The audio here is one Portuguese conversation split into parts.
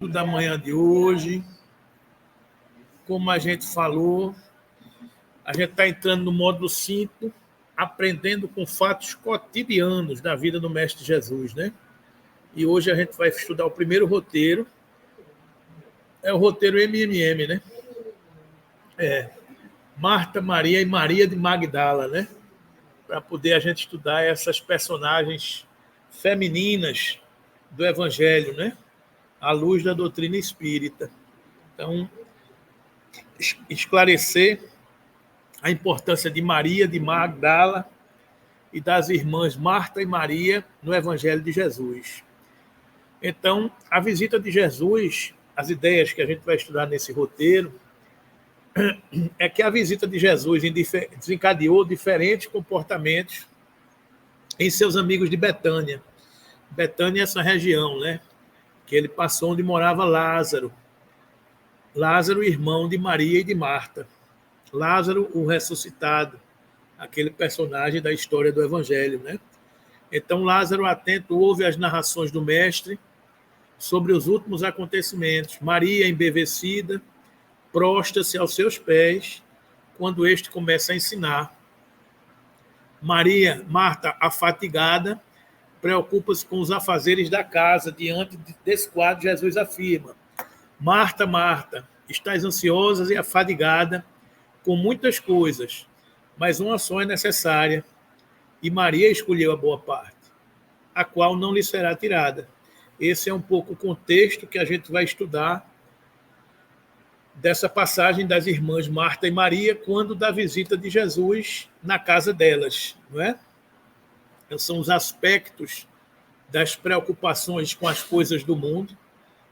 Da manhã de hoje. Como a gente falou, a gente está entrando no módulo 5, aprendendo com fatos cotidianos da vida do Mestre Jesus, né? E hoje a gente vai estudar o primeiro roteiro, é o roteiro MMM, né? Marta, Maria e Maria de Magdala, né? Para poder a gente estudar essas personagens femininas do Evangelho, né? À luz da doutrina espírita. Então, esclarecer a importância de Maria de Magdala e das irmãs Marta e Maria no Evangelho de Jesus. Então, a visita de Jesus, as ideias que a gente vai estudar nesse roteiro, é que a visita de Jesus desencadeou diferentes comportamentos em seus amigos de Betânia. Betânia é essa região, né? Que ele passou onde morava Lázaro. Lázaro, irmão de Maria e de Marta. Lázaro, o ressuscitado, aquele personagem da história do Evangelho, né? Então, Lázaro, atento, ouve as narrações do Mestre sobre os últimos acontecimentos. Maria, embevecida, prostra-se aos seus pés quando este começa a ensinar. Marta, afatigada, preocupa-se com os afazeres da casa. Diante desse quadro, Jesus afirma: Marta, Marta, estás ansiosa e afadigada com muitas coisas, mas uma só é necessária, e Maria escolheu a boa parte, a qual não lhe será tirada. Esse é um pouco o contexto que a gente vai estudar dessa passagem das irmãs Marta e Maria, quando da visita de Jesus na casa delas, não é? São os aspectos das preocupações com as coisas do mundo,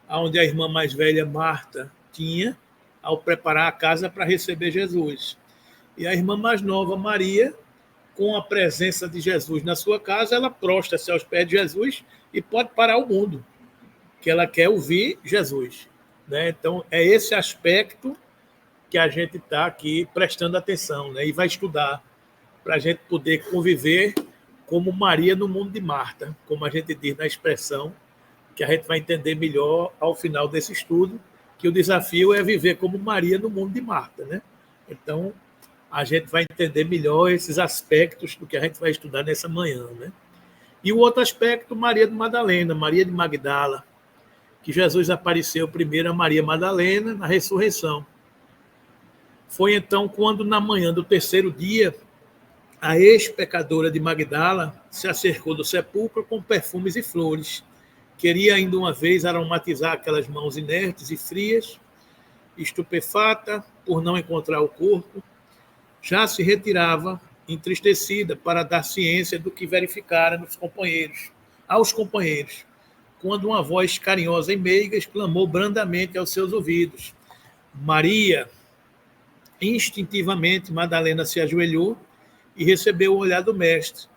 onde a irmã mais velha, Marta, tinha ao preparar a casa para receber Jesus. E a irmã mais nova, Maria, com a presença de Jesus na sua casa, ela prostra-se aos pés de Jesus e pode parar o mundo, que ela quer ouvir Jesus, né? Então, é esse aspecto que a gente está aqui prestando atenção, né? E vai estudar para a gente poder conviver como Maria no mundo de Marta, como a gente diz na expressão, que a gente vai entender melhor ao final desse estudo, que o desafio é viver como Maria no mundo de Marta, né? Então, a gente vai entender melhor esses aspectos do que a gente vai estudar nessa manhã, né? E o outro aspecto, Maria de Madalena, Maria de Magdala, que Jesus apareceu primeiro a Maria Madalena na ressurreição. Foi então quando, na manhã do terceiro dia, a ex-pecadora de Magdala se acercou do sepulcro com perfumes e flores. Queria ainda uma vez aromatizar aquelas mãos inertes e frias, estupefata por não encontrar o corpo. Já se retirava, entristecida, para dar ciência do que verificara aos companheiros, quando uma voz carinhosa e meiga exclamou brandamente aos seus ouvidos: Maria! Instintivamente, Madalena se ajoelhou e recebeu o olhar do mestre,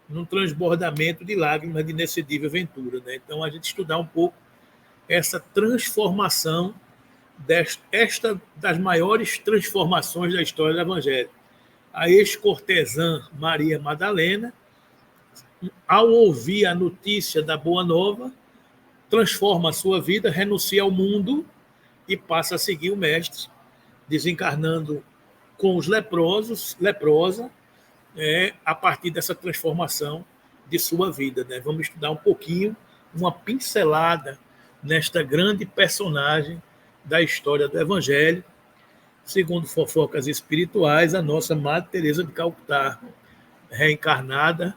num transbordamento de lágrimas de inexcedível ventura, né? Então, a gente estudar um pouco essa transformação, esta das maiores transformações da história do Evangelho. A ex-cortesã Maria Madalena, ao ouvir a notícia da Boa Nova, transforma a sua vida, renuncia ao mundo e passa a seguir o Mestre, desencarnando com os leprosa, a partir dessa transformação de sua vida, né? Vamos estudar um pouquinho, uma pincelada nesta grande personagem da história do Evangelho, segundo fofocas espirituais, a nossa Madre Teresa de Calcutá, reencarnada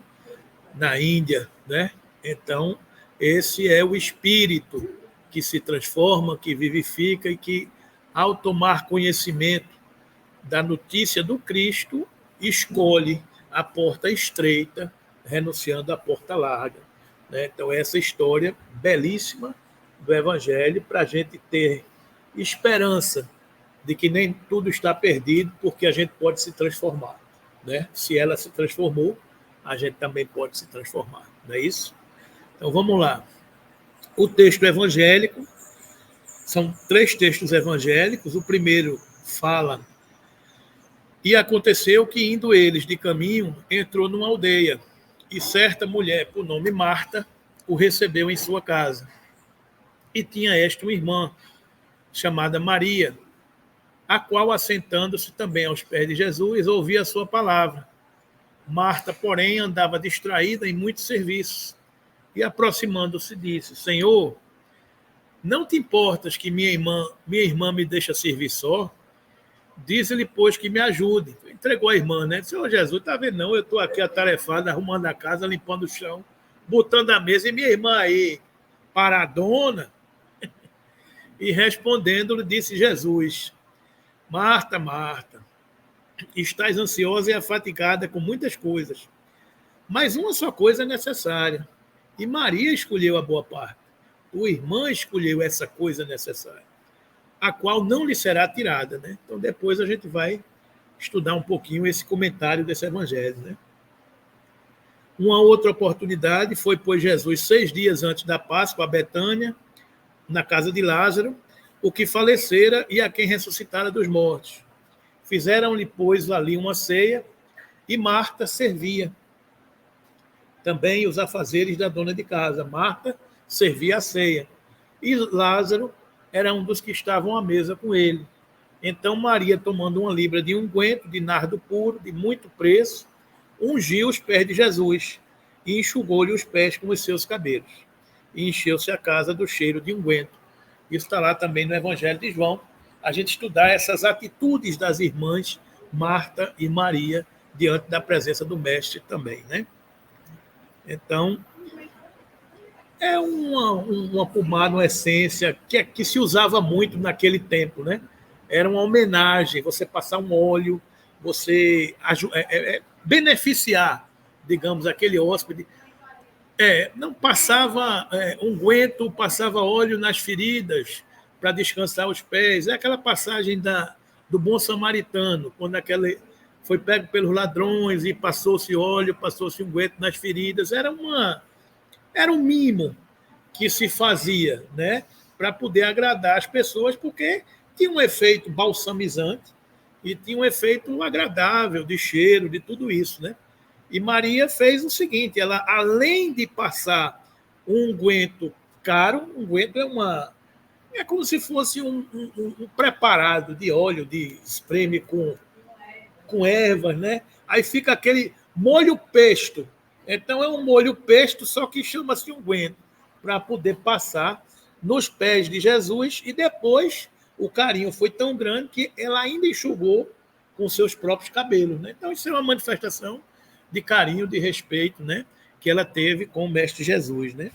na Índia, né? Então, esse é o espírito que se transforma, que vivifica e que, ao tomar conhecimento da notícia do Cristo, escolhe a porta estreita, renunciando à porta larga, né? Então, essa história belíssima do Evangelho, para a gente ter esperança de que nem tudo está perdido, porque a gente pode se transformar, né? Se ela se transformou, a gente também pode se transformar, não é isso? Então, vamos lá. O texto evangélico, são 3 textos evangélicos. O primeiro fala: e aconteceu que, indo eles de caminho, entrou numa aldeia, e certa mulher, por nome Marta, o recebeu em sua casa. E tinha esta uma irmã, chamada Maria, a qual, assentando-se também aos pés de Jesus, ouvia a sua palavra. Marta, porém, andava distraída em muitos serviços, e aproximando-se disse: Senhor, não te importas que minha irmã me deixe servir só? Diz-lhe, pois, que me ajude. Entregou a irmã, né? Disse: Senhor Jesus, está vendo não? Eu estou aqui atarefado, arrumando a casa, limpando o chão, botando a mesa, e minha irmã aí, paradona. E respondendo-lhe, disse Jesus: Marta, Marta, estás ansiosa e afatigada com muitas coisas, mas uma só coisa é necessária. E Maria escolheu a boa parte. Tua irmã escolheu essa coisa necessária, a qual não lhe será tirada, né? Então depois a gente vai estudar um pouquinho esse comentário desse evangelho, né? Uma outra oportunidade foi, pois, Jesus, 6 dias antes da Páscoa, a Betânia, na casa de Lázaro, o que falecera e a quem ressuscitara dos mortos. Fizeram-lhe, pois, ali uma ceia, e Marta servia também os afazeres da dona de casa. Marta servia a ceia, e Lázaro era um dos que estavam à mesa com ele. Então Maria, tomando 1 libra de unguento de nardo puro, de muito preço, ungiu os pés de Jesus e enxugou-lhe os pés com os seus cabelos. E encheu-se a casa do cheiro de unguento. Isso está lá também no Evangelho de João, a gente estudar essas atitudes das irmãs Marta e Maria diante da presença do Mestre também, né? Então, é uma pomada, uma essência que se usava muito naquele tempo, né? Era uma homenagem, você passar um óleo, você beneficiar, digamos, aquele hóspede. Não passava unguento, passava óleo nas feridas para descansar os pés. É aquela passagem do bom samaritano, quando aquele foi pego pelos ladrões e passou-se óleo, passou-se unguento nas feridas. Era um mimo que se fazia, né, para poder agradar as pessoas, porque tinha um efeito balsamizante e tinha um efeito agradável de cheiro, de tudo isso, né? E Maria fez o seguinte: ela, além de passar um unguento caro, unguento é como se fosse um preparado de óleo de espreme com ervas, né? Aí fica aquele molho pesto. Então é um molho pesto, só que chama-se unguento, para poder passar nos pés de Jesus, e depois o carinho foi tão grande que ela ainda enxugou com seus próprios cabelos, né? Então isso é uma manifestação de carinho, de respeito, né, que ela teve com o Mestre Jesus, né?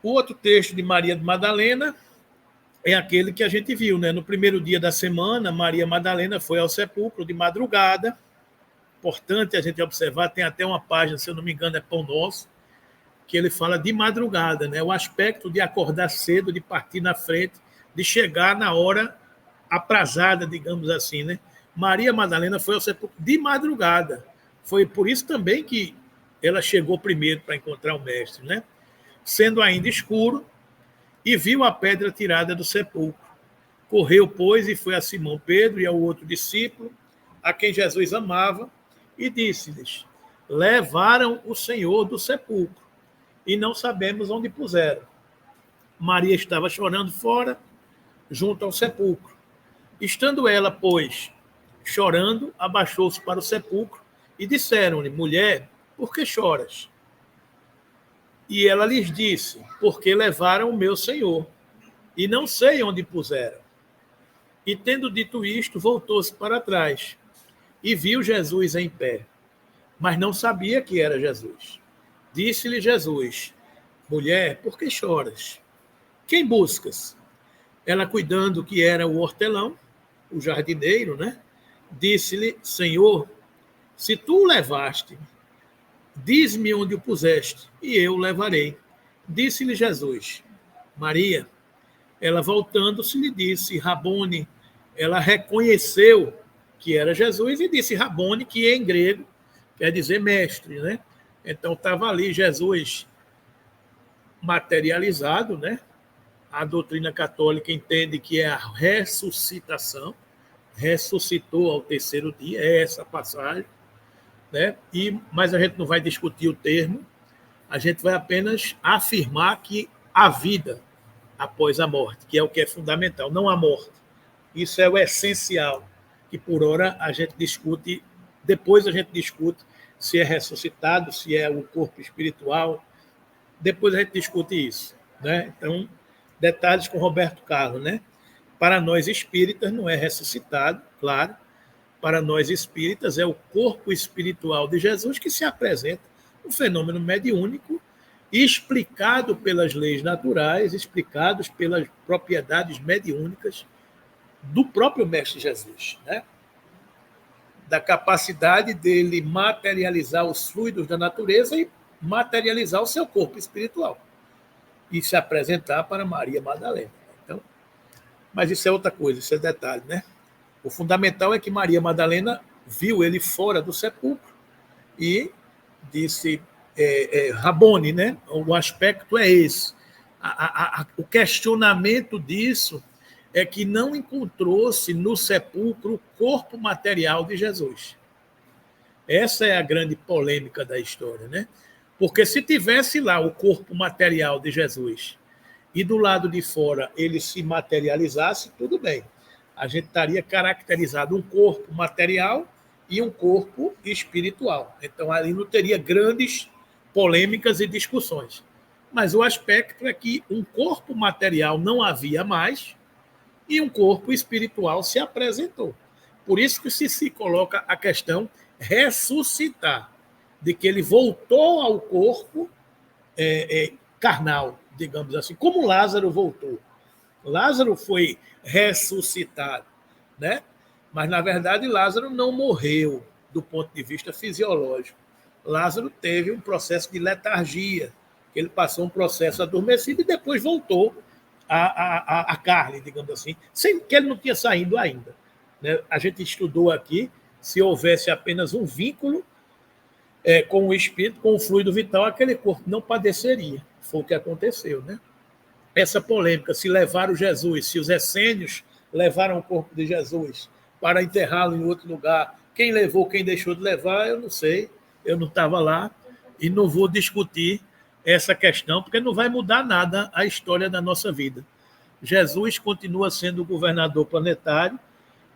O outro texto de Maria de Madalena é aquele que a gente viu, né? No primeiro dia da semana, Maria Madalena foi ao sepulcro de madrugada. Importante a gente observar, tem até uma página, se eu não me engano, é Pão Nosso, que ele fala de madrugada, né? O aspecto de acordar cedo, de partir na frente, de chegar na hora aprazada, digamos assim, né? Maria Madalena foi ao sepulcro de madrugada. Foi por isso também que ela chegou primeiro para encontrar o Mestre, né? Sendo ainda escuro, e viu a pedra tirada do sepulcro. Correu, pois, e foi a Simão Pedro e ao outro discípulo, a quem Jesus amava, e disse-lhes: levaram o Senhor do sepulcro, e não sabemos onde puseram. Maria estava chorando fora, junto ao sepulcro. Estando ela, pois, chorando, abaixou-se para o sepulcro, e disseram-lhe: mulher, por que choras? E ela lhes disse: porque levaram o meu Senhor, e não sei onde puseram. E tendo dito isto, voltou-se para trás, e viu Jesus em pé, mas não sabia que era Jesus. Disse-lhe Jesus: mulher, por que choras? Quem buscas? Ela, cuidando que era o hortelão, o jardineiro, né? Disse-lhe: Senhor, se tu o levaste, diz-me onde o puseste, e eu o levarei. Disse-lhe Jesus: Maria. Ela, voltando-se, lhe disse: Rabone. Ela reconheceu que era Jesus e disse Rabone, que em grego quer dizer mestre, né? Então estava ali Jesus materializado, né? A doutrina católica entende que é a ressuscitação, ressuscitou ao terceiro dia, é essa passagem, né? Mas a gente não vai discutir o termo, a gente vai apenas afirmar que a vida após a morte, que é o que é fundamental, não a morte. Isso é o essencial, que por hora a gente discute, depois a gente discute se é ressuscitado, se é o corpo espiritual, depois a gente discute isso, né? Então, detalhes com Roberto Carlos, né? Para nós espíritas não é ressuscitado, claro. Para nós espíritas é o corpo espiritual de Jesus que se apresenta, um fenômeno mediúnico explicado pelas leis naturais, explicados pelas propriedades mediúnicas do próprio Mestre Jesus, né? Da capacidade dele materializar os fluidos da natureza e materializar o seu corpo espiritual e se apresentar para Maria Madalena. Então, mas isso é outra coisa, isso é detalhe, né? O fundamental é que Maria Madalena viu ele fora do sepulcro e disse, Rabone, né? O aspecto é esse. O questionamento disso é que não encontrou-se no sepulcro o corpo material de Jesus. Essa é a grande polêmica da história, né? Porque se tivesse lá o corpo material de Jesus e do lado de fora ele se materializasse, tudo bem. A gente estaria caracterizado um corpo material e um corpo espiritual. Então, ali não teria grandes polêmicas e discussões. Mas o aspecto é que um corpo material não havia mais e um corpo espiritual se apresentou. Por isso que se coloca a questão ressuscitar, de que ele voltou ao corpo carnal, digamos assim, como Lázaro voltou. Lázaro foi ressuscitado, né? Mas, na verdade, Lázaro não morreu do ponto de vista fisiológico. Lázaro teve um processo de letargia, ele passou um processo adormecido e depois voltou à carne, digamos assim, sem que ele não tinha saído ainda, né? A gente estudou aqui, se houvesse apenas um vínculo com o espírito, com o fluido vital, aquele corpo não padeceria. Foi o que aconteceu, né? Essa polêmica, se levaram Jesus, se os essênios levaram o corpo de Jesus para enterrá-lo em outro lugar, quem levou, quem deixou de levar, eu não sei, eu não estava lá e não vou discutir essa questão, porque não vai mudar nada a história da nossa vida. Jesus continua sendo o governador planetário,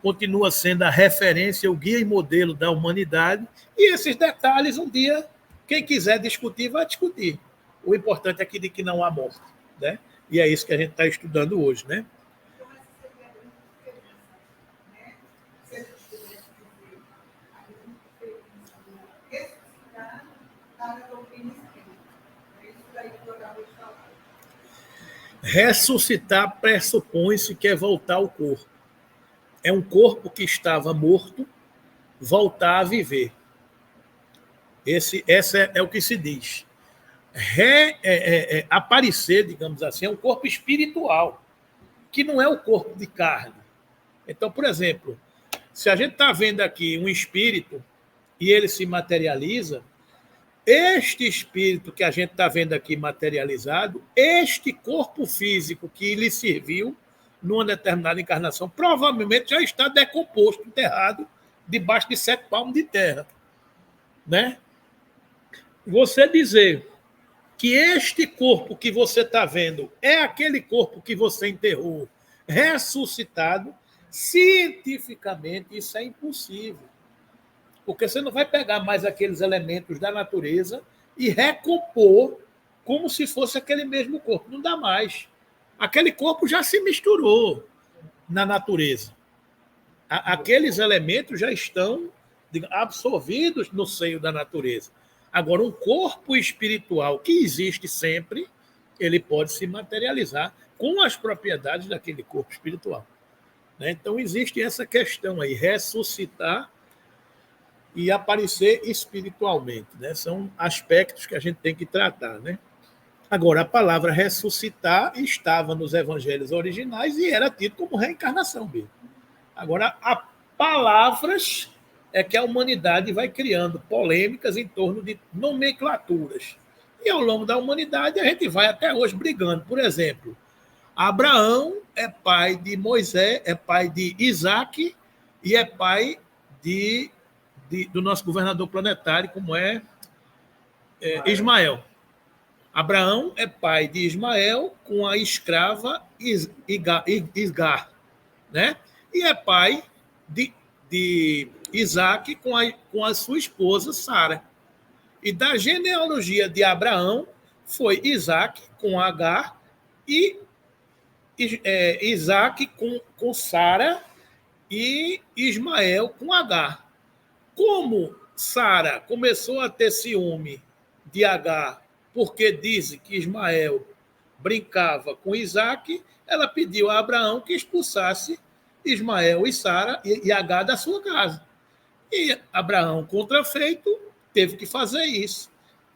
continua sendo a referência, o guia e modelo da humanidade, e esses detalhes, um dia, quem quiser discutir, vai discutir. O importante é que não há morte, né? E é isso que a gente está estudando hoje, né? Ressuscitar pressupõe-se que é voltar ao corpo. É um corpo que estava morto, voltar a viver. Esse é o que se diz. Aparecer, digamos assim, é um corpo espiritual, que não é o corpo de carne. Então, por exemplo, se a gente está vendo aqui um espírito e ele se materializa, este espírito que a gente está vendo aqui materializado, este corpo físico que lhe serviu numa determinada encarnação, provavelmente já está decomposto, enterrado, debaixo de 7 palmos de terra, né? Você dizer que este corpo que você está vendo é aquele corpo que você enterrou, ressuscitado, cientificamente isso é impossível. Porque você não vai pegar mais aqueles elementos da natureza e recompor como se fosse aquele mesmo corpo. Não dá mais. Aquele corpo já se misturou na natureza. Aqueles elementos já estão absorvidos no seio da natureza. Agora, um corpo espiritual que existe sempre, ele pode se materializar com as propriedades daquele corpo espiritual. Então, existe essa questão aí, ressuscitar e aparecer espiritualmente, né? São aspectos que a gente tem que tratar, né? Agora, a palavra ressuscitar estava nos evangelhos originais e era tido como reencarnação mesmo. Agora, há palavras é que a humanidade vai criando polêmicas em torno de nomenclaturas. E ao longo da humanidade a gente vai até hoje brigando. Por exemplo, Abraão é pai de Moisés, é pai de Isaac e é pai do nosso governador planetário, como é Ismael. Abraão é pai de Ismael com a escrava Isgar, né? E é pai de Isaac com a sua esposa Sara. E da genealogia de Abraão foi Isaac com Agar e Isaac com Sara e Ismael com Agar. Como Sara começou a ter ciúme de Agar, porque diz que Ismael brincava com Isaac, ela pediu a Abraão que expulsasse Ismael e Sara e Agar da sua casa. E Abraão, contrafeito, teve que fazer isso.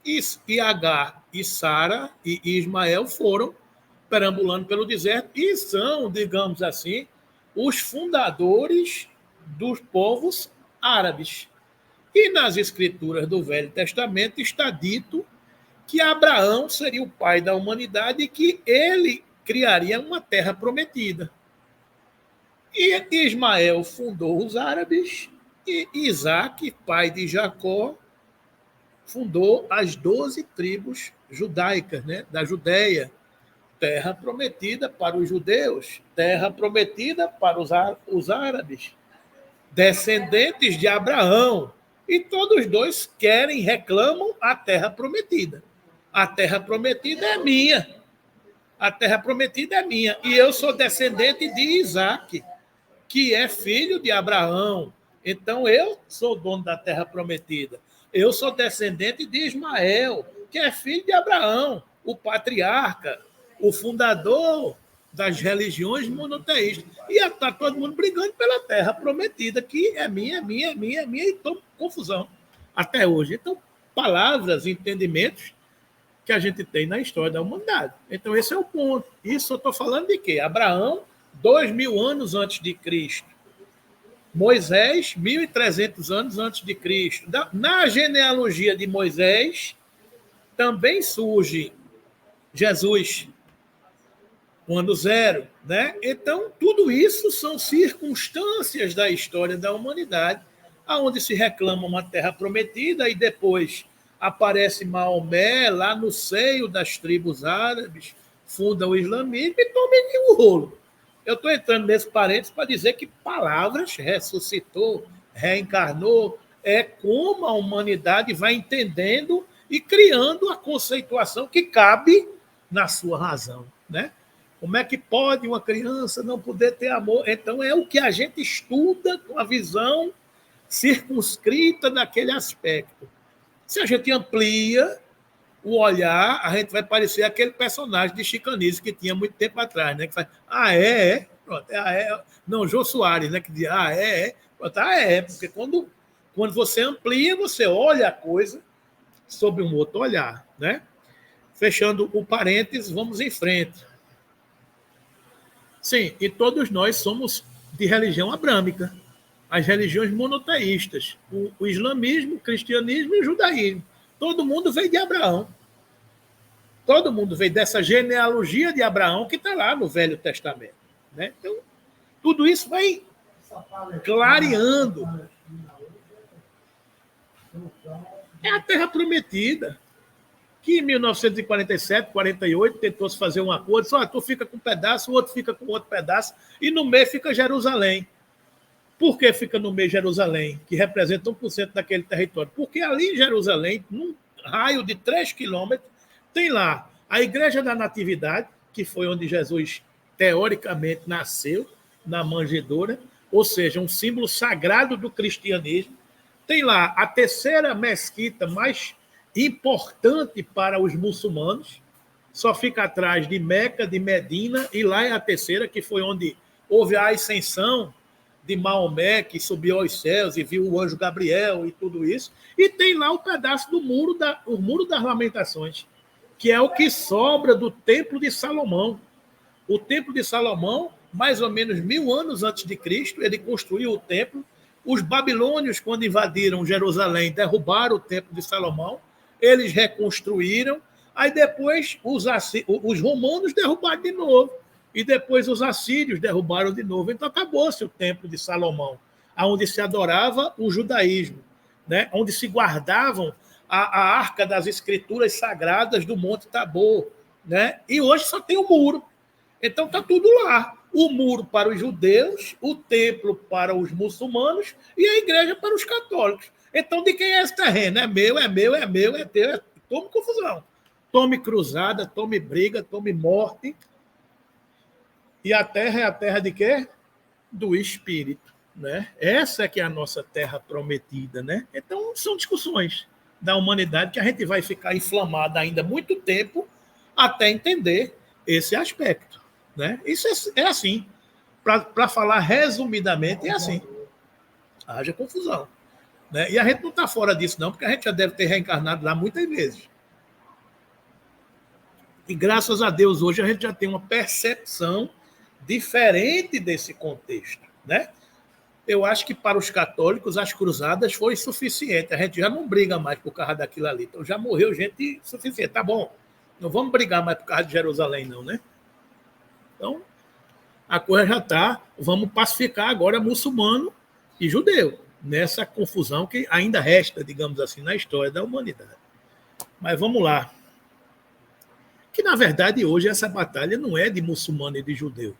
E Agar e Sara e Ismael foram perambulando pelo deserto e são, digamos assim, os fundadores dos povos árabes. E nas escrituras do Velho Testamento está dito que Abraão seria o pai da humanidade e que ele criaria uma terra prometida. E Ismael fundou os árabes e Isaac, pai de Jacó, fundou as 12 tribos judaicas, né, da Judéia. Terra prometida para os judeus, terra prometida para os árabes, descendentes de Abraão. E todos dois reclamam a terra prometida. A terra prometida é minha. A terra prometida é minha. E eu sou descendente de Isaac, que é filho de Abraão. Então eu sou dono da terra prometida. Eu sou descendente de Ismael, que é filho de Abraão, o patriarca, o fundador das religiões monoteístas. E está todo mundo brigando pela terra prometida, que é minha, e estou confusão até hoje. Então, palavras, entendimentos que a gente tem na história da humanidade. Então, esse é o ponto. Isso eu estou falando de quê? Abraão, 2.000 anos antes de Cristo. Moisés, 1.300 anos antes de Cristo. Na genealogia de Moisés, também surge Jesus, o ano zero, né? Então, tudo isso são circunstâncias da história da humanidade, aonde se reclama uma terra prometida e depois aparece Maomé lá no seio das tribos árabes, funda o islamismo e toma o rolo. Eu estou entrando nesse parênteses para dizer que palavras ressuscitou, reencarnou, é como a humanidade vai entendendo e criando a conceituação que cabe na sua razão, né? Como é que pode uma criança não poder ter amor? Então, é o que a gente estuda com a visão circunscrita daquele aspecto. Se a gente amplia o olhar, a gente vai parecer aquele personagem de Chicanice que tinha muito tempo atrás, né? Que faz, é? Pronto, é. Não, Jô Soares, né? Que diz, é? Pronto, porque quando você amplia, você olha a coisa sob um outro olhar, né? Fechando o parênteses, vamos em frente. Sim, e todos nós somos de religião abrâmica, as religiões monoteístas, o islamismo, o cristianismo e o judaísmo. Todo mundo veio de Abraão. Todo mundo veio dessa genealogia de Abraão que está lá no Velho Testamento, né? Então, tudo isso vai clareando. É a terra prometida, que em 1947, 48, tentou-se fazer um acordo, só tu fica com um pedaço, o outro fica com outro pedaço, e no meio fica Jerusalém. Por que fica no meio Jerusalém, que representa 1% daquele território? Porque ali em Jerusalém, num raio de 3 quilômetros, tem lá a Igreja da Natividade, que foi onde Jesus, teoricamente, nasceu, na manjedoura, ou seja, um símbolo sagrado do cristianismo. Tem lá a terceira mesquita mais importante para os muçulmanos, só fica atrás de Meca, de Medina, e lá é a terceira, que foi onde houve a ascensão de Maomé, que subiu aos céus e viu o anjo Gabriel e tudo isso. E tem lá o pedaço do muro das Lamentações, que é o que sobra do Templo de Salomão. O Templo de Salomão, mais ou menos 1000 anos antes de Cristo, ele construiu o templo. Os babilônios, quando invadiram Jerusalém, derrubaram o Templo de Salomão, eles reconstruíram, aí depois os romanos derrubaram de novo, e depois os assírios derrubaram de novo. Então acabou-se o Templo de Salomão, onde se adorava o judaísmo, né? Onde se guardavam a arca das escrituras sagradas do Monte Tabor, né? E hoje só tem o muro. Então está tudo lá. O muro para os judeus, o templo para os muçulmanos e a igreja para os católicos. Então, de quem é esse terreno? É meu, é meu, é meu, é teu. Tome confusão. Tome cruzada, tome briga, tome morte. E a terra é a terra de quê? Do Espírito, né? Essa é que é a nossa terra prometida, né? Então, são discussões da humanidade que a gente vai ficar inflamada ainda muito tempo até entender esse aspecto, né? Isso é assim. Para falar resumidamente, é assim. Haja confusão, né? E a gente não está fora disso, não, porque a gente já deve ter reencarnado lá muitas vezes. E graças a Deus, hoje a gente já tem uma percepção diferente desse contexto, né? Eu acho que para os católicos as cruzadas foi suficiente. A gente já não briga mais por causa daquilo ali. Então já morreu gente suficiente. Tá bom, não vamos brigar mais por causa de Jerusalém, não, né? Então, a coisa já está. Vamos pacificar agora muçulmano e judeu, nessa confusão que ainda resta, digamos assim, na história da humanidade. Mas vamos lá. Que, na verdade, hoje essa batalha não é de muçulmano e de judeu.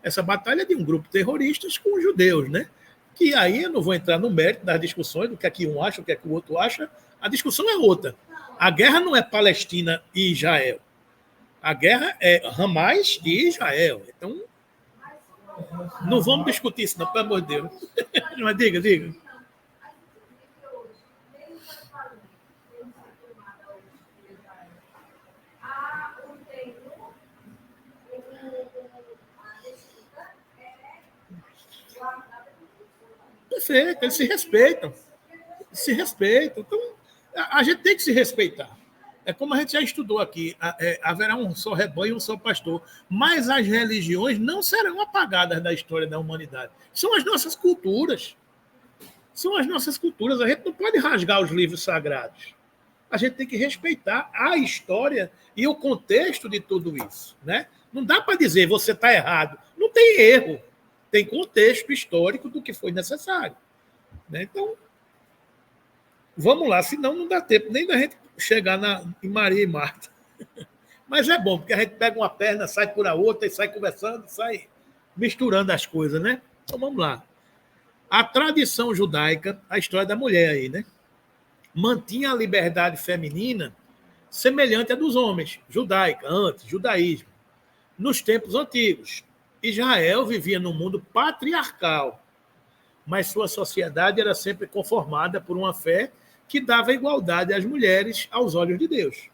Essa batalha é de um grupo terrorista com os judeus, né? Que aí eu não vou entrar no mérito das discussões do que é que um acha, o que é que o outro acha. A discussão é outra. A guerra não é Palestina e Israel. A guerra é Hamas e Israel. Então, não vamos discutir isso, não, pelo amor de Deus. Mas diga. Perfeito, eles se respeitam. Se respeitam. Então, a gente tem que se respeitar. É como a gente já estudou aqui, haverá um só rebanho e um só pastor. Mas as religiões não serão apagadas da história da humanidade. São as nossas culturas. São as nossas culturas. A gente não pode rasgar os livros sagrados. A gente tem que respeitar a história e o contexto de tudo isso, né? Não dá para dizer você está errado. Não tem erro. Tem contexto histórico do que foi necessário, né? Então, vamos lá, senão não dá tempo nem da gente chegar em Maria e Marta. Mas é bom, porque a gente pega uma perna, sai por a outra, e sai conversando, sai misturando as coisas, né? Então vamos lá. A tradição judaica, a história da mulher aí, né? Mantinha a liberdade feminina semelhante à dos homens, judaica, antes, judaísmo. Nos tempos antigos, Israel vivia num mundo patriarcal, mas sua sociedade era sempre conformada por uma fé que dava igualdade às mulheres aos olhos de Deus.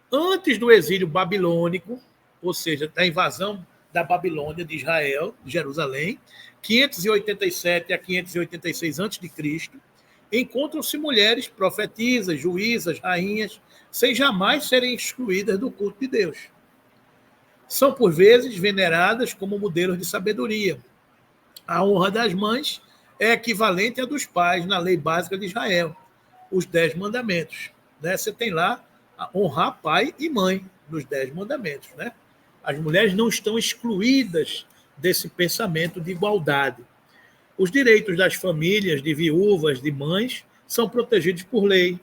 Antes do exílio babilônico, ou seja, da invasão da Babilônia de Israel, de Jerusalém, 587 a 586 a.C., encontram-se mulheres profetisas, juízas, rainhas, sem jamais serem excluídas do culto de Deus. São, por vezes, veneradas como modelos de sabedoria. A honra das mães é equivalente à dos pais na lei básica de Israel, os 10 mandamentos, né? Você tem lá honrar pai e mãe nos 10 mandamentos, né? As mulheres não estão excluídas desse pensamento de igualdade. Os direitos das famílias, de viúvas, de mães, são protegidos por lei.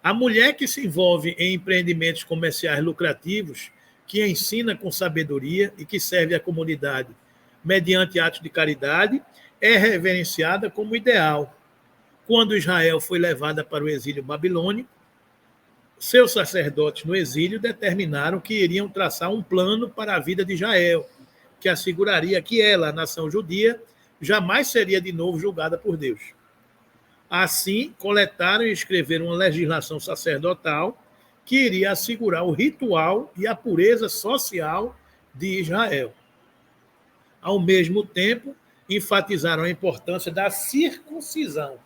A mulher que se envolve em empreendimentos comerciais lucrativos, que ensina com sabedoria e que serve à comunidade mediante atos de caridade, é reverenciada como ideal. Quando Israel foi levada para o exílio babilônico, seus sacerdotes no exílio determinaram que iriam traçar um plano para a vida de Israel, que asseguraria que ela, a nação judia, jamais seria de novo julgada por Deus. Assim, coletaram e escreveram uma legislação sacerdotal que iria assegurar o ritual e a pureza social de Israel. Ao mesmo tempo, enfatizaram a importância da circuncisão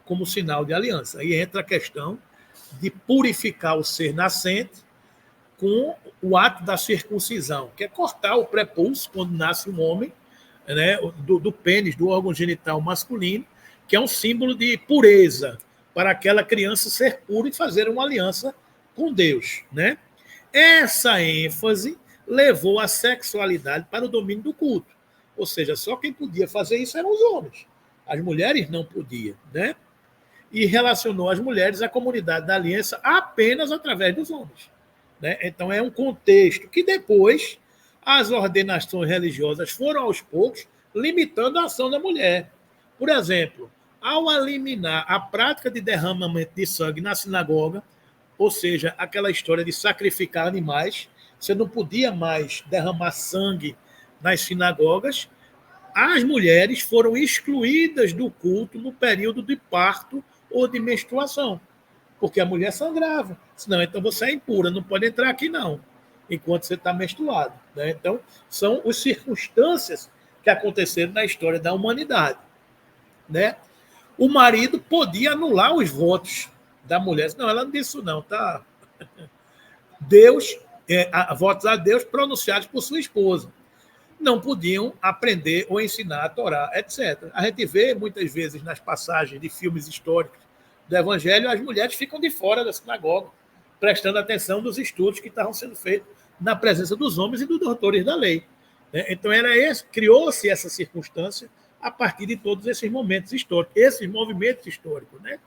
como sinal de aliança. Aí entra a questão de purificar o ser nascente com o ato da circuncisão, que é cortar o prepúcio quando nasce um homem, né, do pênis, do órgão genital masculino, que é um símbolo de pureza, para aquela criança ser pura e fazer uma aliança com Deus, né? Essa ênfase levou a sexualidade para o domínio do culto. Ou seja, só quem podia fazer isso eram os homens. As mulheres não podiam, né? e relacionou as mulheres à comunidade da aliança apenas através dos homens. Né? Então, é um contexto que depois as ordenações religiosas foram, aos poucos, limitando a ação da mulher. Por exemplo, ao eliminar a prática de derramamento de sangue na sinagoga, ou seja, aquela história de sacrificar animais, você não podia mais derramar sangue nas sinagogas, as mulheres foram excluídas do culto no período de parto ou de menstruação, porque a mulher sangrava. Senão, então você é impura, não pode entrar aqui não, enquanto você está menstruado. Né? Então, são as circunstâncias que aconteceram na história da humanidade. Né? O marido podia anular os votos da mulher. Não, ela não disse isso não, tá? Deus, votos a Deus pronunciados por sua esposa. Não podiam aprender ou ensinar a Torá, etc. A gente vê muitas vezes nas passagens de filmes históricos do Evangelho, as mulheres ficam de fora da sinagoga, prestando atenção nos estudos que estavam sendo feitos na presença dos homens e dos doutores da lei. Então, criou-se essa circunstância a partir de todos esses momentos históricos, esses movimentos históricos. Né?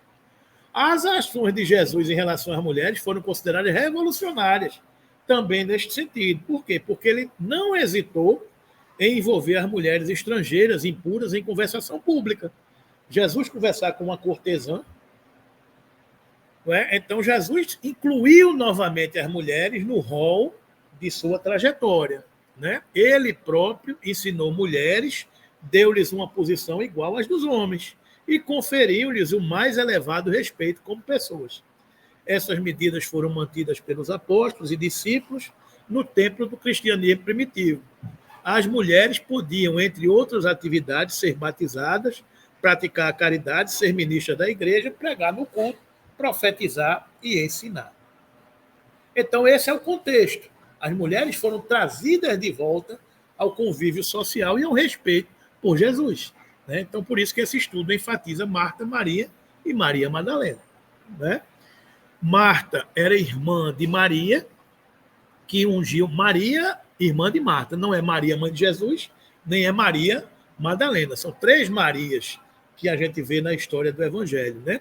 As ações de Jesus em relação às mulheres foram consideradas revolucionárias também neste sentido. Por quê? Porque ele não hesitou em envolver as mulheres estrangeiras impuras em conversação pública. Jesus conversar com uma cortesã, então Jesus incluiu novamente as mulheres no rol de sua trajetória. Né? Ele próprio ensinou mulheres, deu-lhes uma posição igual às dos homens e conferiu-lhes o mais elevado respeito como pessoas. Essas medidas foram mantidas pelos apóstolos e discípulos no templo do cristianismo primitivo. As mulheres podiam, entre outras atividades, ser batizadas, praticar a caridade, ser ministras da igreja, pregar no culto, profetizar e ensinar. Então, esse é o contexto. As mulheres foram trazidas de volta ao convívio social e ao respeito por Jesus. Né? Então, por isso que esse estudo enfatiza Marta, Maria e Maria Madalena. Né? Marta era irmã de Maria, que ungiu Maria, irmã de Marta. Não é Maria, mãe de Jesus, nem é Maria Madalena. São 3 Marias que a gente vê na história do Evangelho. Né?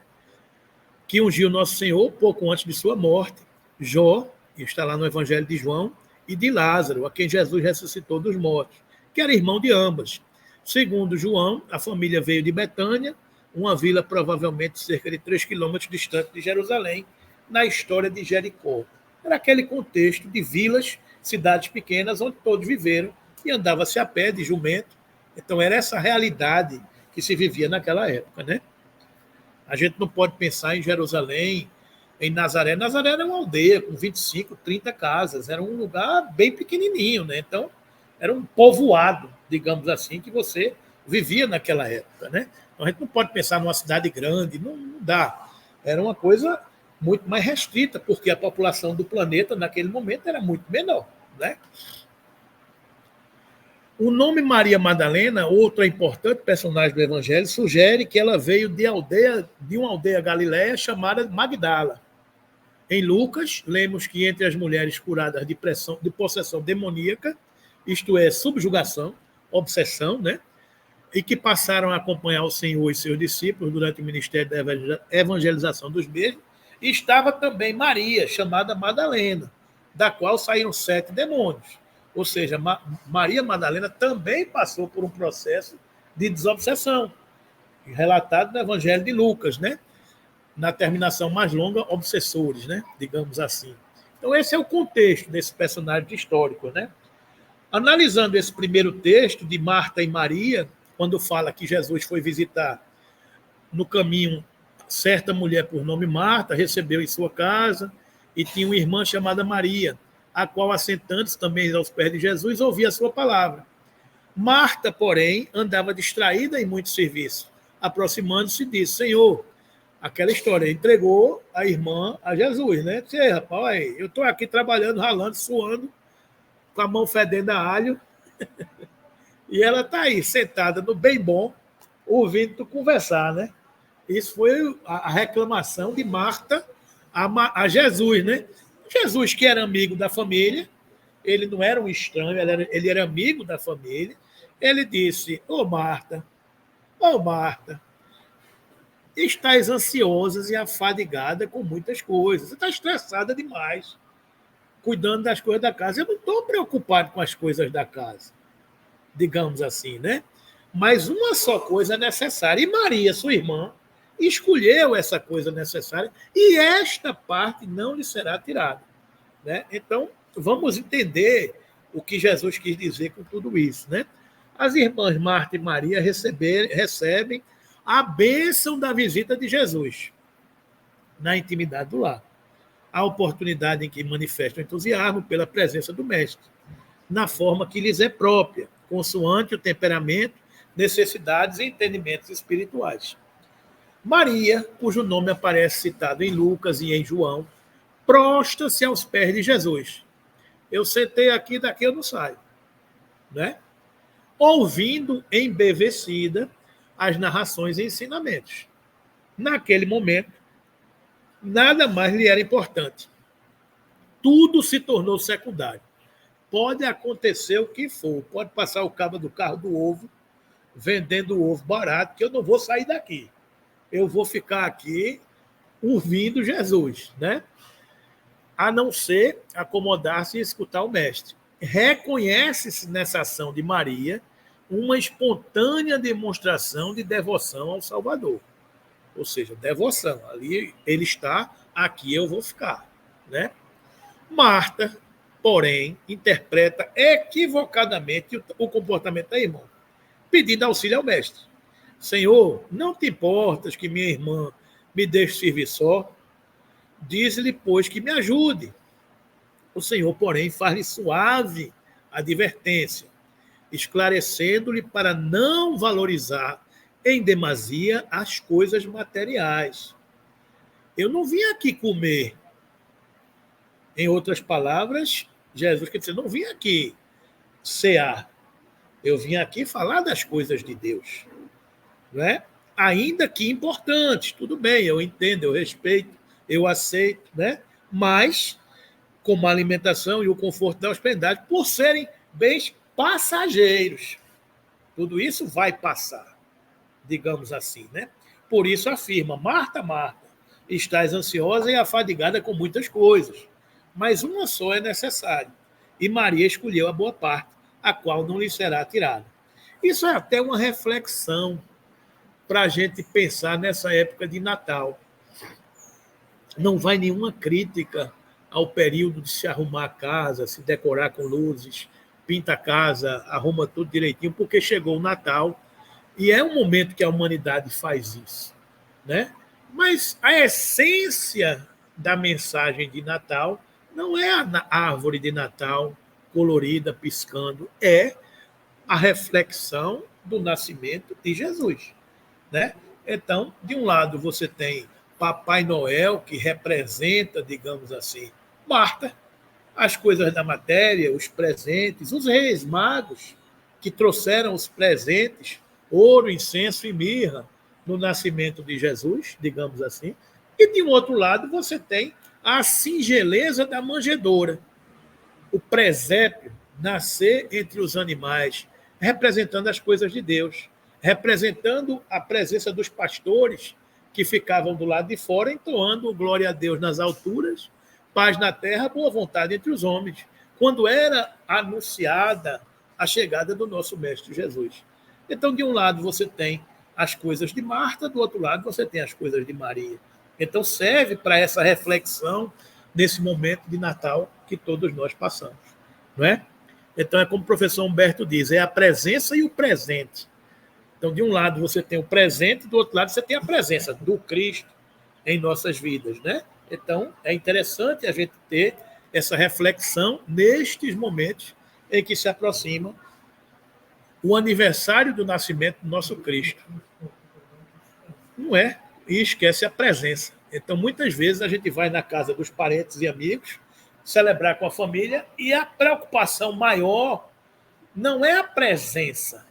Que ungiu Nosso Senhor pouco antes de sua morte, Jó, que está lá no Evangelho de João, e de Lázaro, a quem Jesus ressuscitou dos mortos, que era irmão de ambas. Segundo João, a família veio de Betânia, uma vila provavelmente cerca de 3 quilômetros distante de Jerusalém, na história de Jericó. Era aquele contexto de vilas, cidades pequenas, onde todos viveram e andava-se a pé, de jumento. Então, era essa realidade que se vivia naquela época. Né? A gente não pode pensar em Jerusalém, em Nazaré. Nazaré era uma aldeia com 25, 30 casas. Era um lugar bem pequenininho. Né? Então, era um povoado, digamos assim, que você vivia naquela época. Né? Então, a gente não pode pensar numa cidade grande, não dá. Era uma coisa muito mais restrita, porque a população do planeta, naquele momento, era muito menor. Né? O nome Maria Madalena, outra importante personagem do Evangelho, sugere que ela veio de uma aldeia galileia chamada Magdala. Em Lucas, lemos que entre as mulheres curadas de possessão demoníaca, isto é, subjugação, obsessão, né? E que passaram a acompanhar o Senhor e seus discípulos durante o ministério da evangelização dos mesmos, estava também Maria, chamada Madalena, da qual saíram 7 demônios. Ou seja, Maria Madalena também passou por um processo de desobsessão, relatado no Evangelho de Lucas, né? Na terminação mais longa, obsessores, né? Digamos assim. Então, esse é o contexto desse personagem histórico. Né? Analisando esse primeiro texto de Marta e Maria, quando fala que Jesus foi visitar no caminho certa mulher por nome Marta, recebeu em sua casa, e tinha uma irmã chamada Maria, a qual, assentando-se também aos pés de Jesus, ouvia a sua palavra. Marta, porém, andava distraída em muito serviço. Aproximando-se, disse: Senhor, aquela história, entregou a irmã a Jesus, né? Disse: rapaz, eu estou aqui trabalhando, ralando, suando, com a mão fedendo a alho, e ela está aí, sentada no bem bom, ouvindo tu conversar, né? Isso foi a reclamação de Marta a Jesus, né? Jesus, que era amigo da família, ele não era um estranho, ele era amigo da família. Ele disse: ô Marta, Estás ansiosas e afadigada com muitas coisas. Você está estressada demais, cuidando das coisas da casa. Eu não estou preocupado com as coisas da casa, digamos assim, né? Mas uma só coisa é necessária. E Maria, sua irmã, escolheu essa coisa necessária e esta parte não lhe será tirada, né? Então, vamos entender o que Jesus quis dizer com tudo isso, né? As irmãs Marta e Maria recebem a bênção da visita de Jesus na intimidade do lar. A oportunidade em que manifestam entusiasmo pela presença do Mestre, na forma que lhes é própria, consoante o temperamento, necessidades e entendimentos espirituais. Maria, cujo nome aparece citado em Lucas e em João, prostra-se aos pés de Jesus. Eu sentei aqui, daqui eu não saio, né? Ouvindo embevecida as narrações e ensinamentos. Naquele momento, nada mais lhe era importante. Tudo se tornou secundário. Pode acontecer o que for, pode passar o cabo do carro do ovo, vendendo o ovo barato, que eu não vou sair daqui. Eu vou ficar aqui ouvindo Jesus, né? A não ser acomodar-se e escutar o mestre. Reconhece-se nessa ação de Maria uma espontânea demonstração de devoção ao Salvador. Ou seja, devoção. Ali ele está, aqui eu vou ficar, né? Marta, porém, interpreta equivocadamente o comportamento da irmã, pedindo auxílio ao mestre. Senhor, não te importas que minha irmã me deixe servir só? Diz-lhe, pois, que me ajude. O Senhor, porém, faz-lhe suave advertência, esclarecendo-lhe para não valorizar em demasia as coisas materiais. Eu não vim aqui comer. Em outras palavras, Jesus quer dizer, não vim aqui cear. Eu vim aqui falar das coisas de Deus. Não é? Ainda que importantes, tudo bem, eu entendo, eu respeito, eu aceito, né? Mas, como a alimentação e o conforto da hospedagem, por serem bens passageiros, tudo isso vai passar, digamos assim, né? Por isso afirma, Marta, Marta, estás ansiosa e afadigada com muitas coisas, mas uma só é necessária. E Maria escolheu a boa parte, a qual não lhe será tirada. Isso é até uma reflexão para a gente pensar nessa época de Natal. Não vai nenhuma crítica ao período de se arrumar a casa, se decorar com luzes, pinta a casa, arruma tudo direitinho, porque chegou o Natal e é um momento que a humanidade faz isso, né? Mas a essência da mensagem de Natal não é a árvore de Natal colorida, piscando, é a reflexão do nascimento de Jesus, né? Então, de um lado você tem Papai Noel, que representa, digamos assim, Marta, as coisas da matéria, os presentes, os reis magos, que trouxeram os presentes, ouro, incenso e mirra, no nascimento de Jesus, digamos assim. E, de um outro lado, você tem a singeleza da manjedoura, o presépio nascer entre os animais, representando as coisas de Deus, representando a presença dos pastores que ficavam do lado de fora, entoando glória a Deus nas alturas, paz na terra, boa vontade entre os homens, quando era anunciada a chegada do nosso Mestre Jesus. Então, de um lado você tem as coisas de Marta, do outro lado você tem as coisas de Maria. Então, serve para essa reflexão nesse momento de Natal que todos nós passamos, não é? Então, é como o professor Humberto diz, é a presença e o presente. Então, de um lado você tem o presente, do outro lado você tem a presença do Cristo em nossas vidas, né? Então, é interessante a gente ter essa reflexão nestes momentos em que se aproxima o aniversário do nascimento do nosso Cristo. Não é? E esquece a presença. Então, muitas vezes a gente vai na casa dos parentes e amigos celebrar com a família e a preocupação maior não é a presença.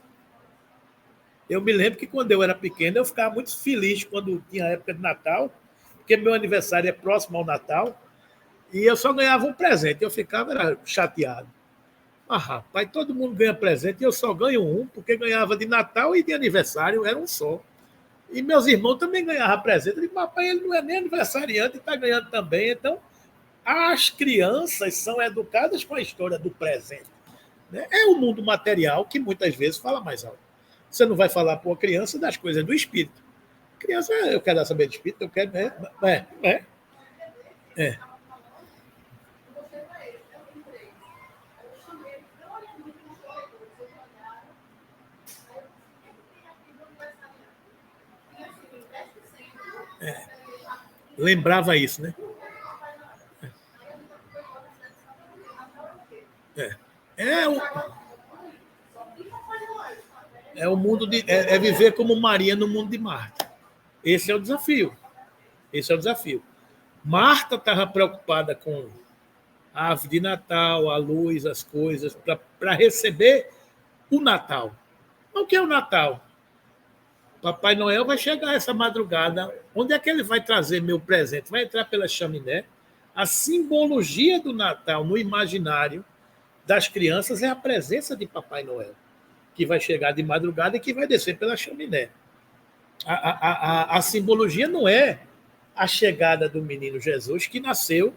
Eu me lembro que quando eu era pequeno eu ficava muito feliz quando tinha a época de Natal, porque meu aniversário é próximo ao Natal e eu só ganhava um presente. Eu ficava chateado. Ah, rapaz, todo mundo ganha presente e eu só ganho um, porque ganhava de Natal e de aniversário, era um só. E meus irmãos também ganhavam presente. Eu digo, papai, ele não é nem aniversariante, está ganhando também. Então, as crianças são educadas com a história do presente. Né? É o mundo material que muitas vezes fala mais alto. Você não vai falar para uma criança das coisas do espírito. Criança, eu quero saber de espírito, eu quero. É. Lembrava isso, né? É. É o mundo de. É viver como Maria no mundo de Marta. Esse é o desafio. Esse é o desafio. Marta estava preocupada com a árvore de Natal, a luz, as coisas, para receber o Natal. O que é o Natal? Papai Noel vai chegar essa madrugada. Onde é que ele vai trazer meu presente? Vai entrar pela chaminé? A simbologia do Natal no imaginário das crianças é a presença de Papai Noel, que vai chegar de madrugada e que vai descer pela chaminé. A simbologia não é a chegada do menino Jesus, que nasceu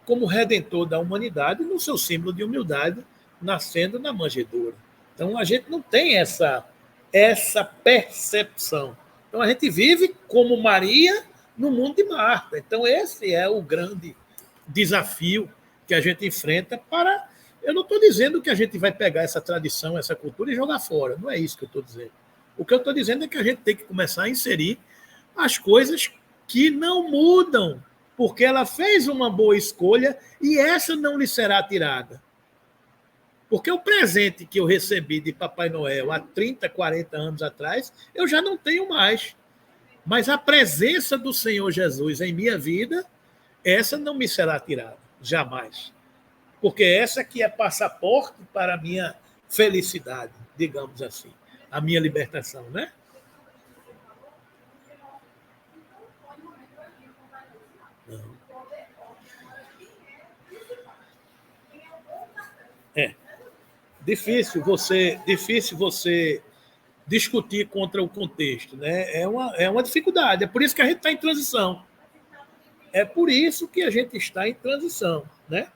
como redentor da humanidade, no seu símbolo de humildade, nascendo na manjedoura. Então, a gente não tem essa percepção. Então, a gente vive como Maria no mundo de Marta. Então, esse é o grande desafio que a gente enfrenta para... Eu não estou dizendo que a gente vai pegar essa tradição, essa cultura e jogar fora. Não é isso que eu estou dizendo. O que eu estou dizendo é que a gente tem que começar a inserir as coisas que não mudam, porque ela fez uma boa escolha e essa não lhe será tirada. Porque o presente que eu recebi de Papai Noel há 30, 40 anos atrás, eu já não tenho mais. Mas a presença do Senhor Jesus em minha vida, essa não me será tirada, jamais. Porque essa que é passaporte para a minha felicidade, digamos assim, a minha libertação, né? Não. É difícil você discutir contra o contexto, né? É uma dificuldade. É por isso que a gente está em transição. É por isso que a gente está em transição, né?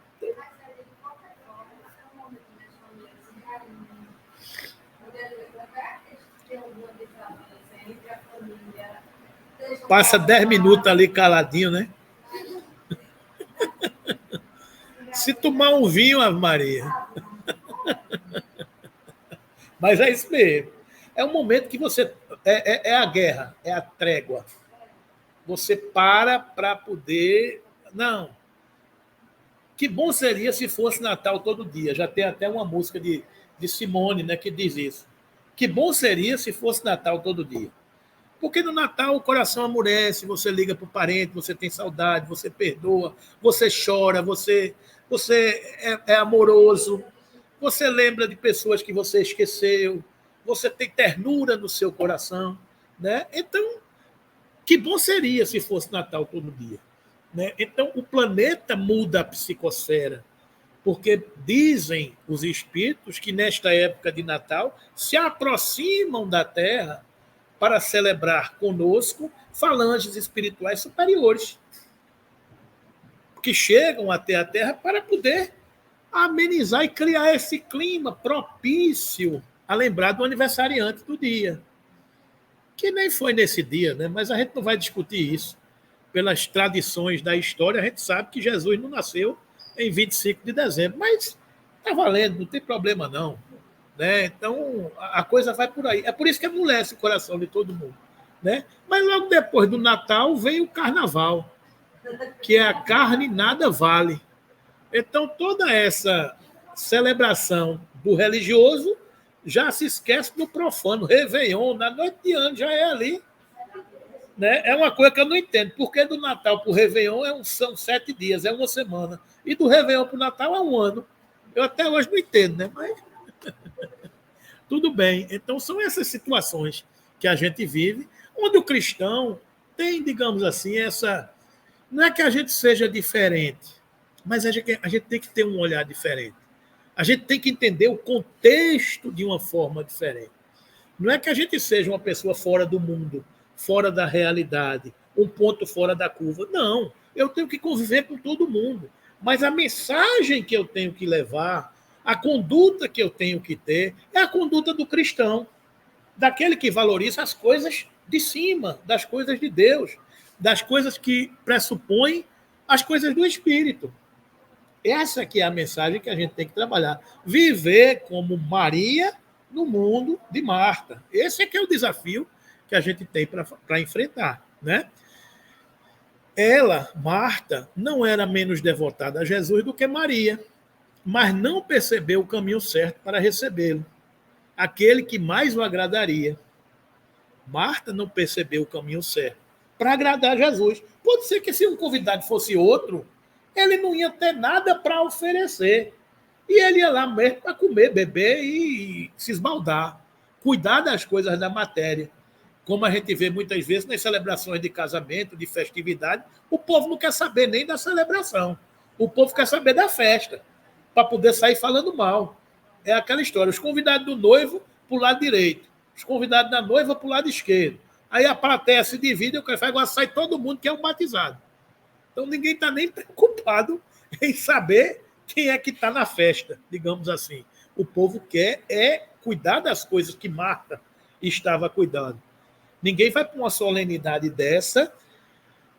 Passa 10 minutos ali caladinho, né? Se tomar um vinho, Ave Maria. Mas é isso mesmo. É um momento que você. É a guerra, é a trégua. Você para poder. Não. Que bom seria se fosse Natal todo dia. Já tem até uma música de Simone, né, que diz isso. Que bom seria se fosse Natal todo dia. Porque no Natal o coração amolece, você liga para o parente, você tem saudade, você perdoa, você chora, você é amoroso, você lembra de pessoas que você esqueceu, você tem ternura no seu coração. Né? Então, que bom seria se fosse Natal todo dia. Né? Então, o planeta muda a psicosfera, porque dizem os espíritos que nesta época de Natal se aproximam da Terra para celebrar conosco falanges espirituais superiores, que chegam até a Terra para poder amenizar e criar esse clima propício a lembrar do aniversariante do dia. Que nem foi nesse dia, né? Mas a gente não vai discutir isso. Pelas tradições da história, a gente sabe que Jesus não nasceu em 25 de dezembro, mas está valendo, não tem problema não. Né? Então, a coisa vai por aí. É por isso que amolece o coração de todo mundo. Né? Mas logo depois do Natal vem o Carnaval, que é a carne nada vale. Então, toda essa celebração do religioso já se esquece do profano. Réveillon, na noite de ano, já é ali. Né? É uma coisa que eu não entendo. Porque do Natal para o Réveillon são 7 dias, é uma semana. E do Réveillon para o Natal é um ano. Eu até hoje não entendo, né? Mas tudo bem. Então, são essas situações que a gente vive, onde o cristão tem, digamos assim, essa... Não é que a gente seja diferente, mas a gente tem que ter um olhar diferente. A gente tem que entender o contexto de uma forma diferente. Não é que a gente seja uma pessoa fora do mundo, fora da realidade, um ponto fora da curva. Não, eu tenho que conviver com todo mundo. Mas a mensagem que eu tenho que levar, a conduta que eu tenho que ter, é a conduta do cristão, daquele que valoriza as coisas de cima, das coisas de Deus, das coisas que pressupõem as coisas do Espírito. Essa que é a mensagem que a gente tem que trabalhar. Viver como Maria no mundo de Marta. Esse é que é o desafio que a gente tem para enfrentar, né? Ela, Marta, não era menos devotada a Jesus do que Maria, mas não percebeu o caminho certo para recebê-lo, aquele que mais o agradaria. Marta não percebeu o caminho certo para agradar Jesus. Pode ser que se um convidado fosse outro, ele não ia ter nada para oferecer. E ele ia lá mesmo para comer, beber e se esbaldar, cuidar das coisas da matéria. Como a gente vê muitas vezes nas celebrações de casamento, de festividade, o povo não quer saber nem da celebração. O povo quer saber da festa, para poder sair falando mal. É aquela história, os convidados do noivo para o lado direito, os convidados da noiva para o lado esquerdo. Aí a plateia se divide e agora sai todo mundo que é o batizado. Então ninguém está nem preocupado em saber quem é que está na festa, digamos assim. O povo quer cuidar das coisas que Marta estava cuidando. Ninguém vai para uma solenidade dessa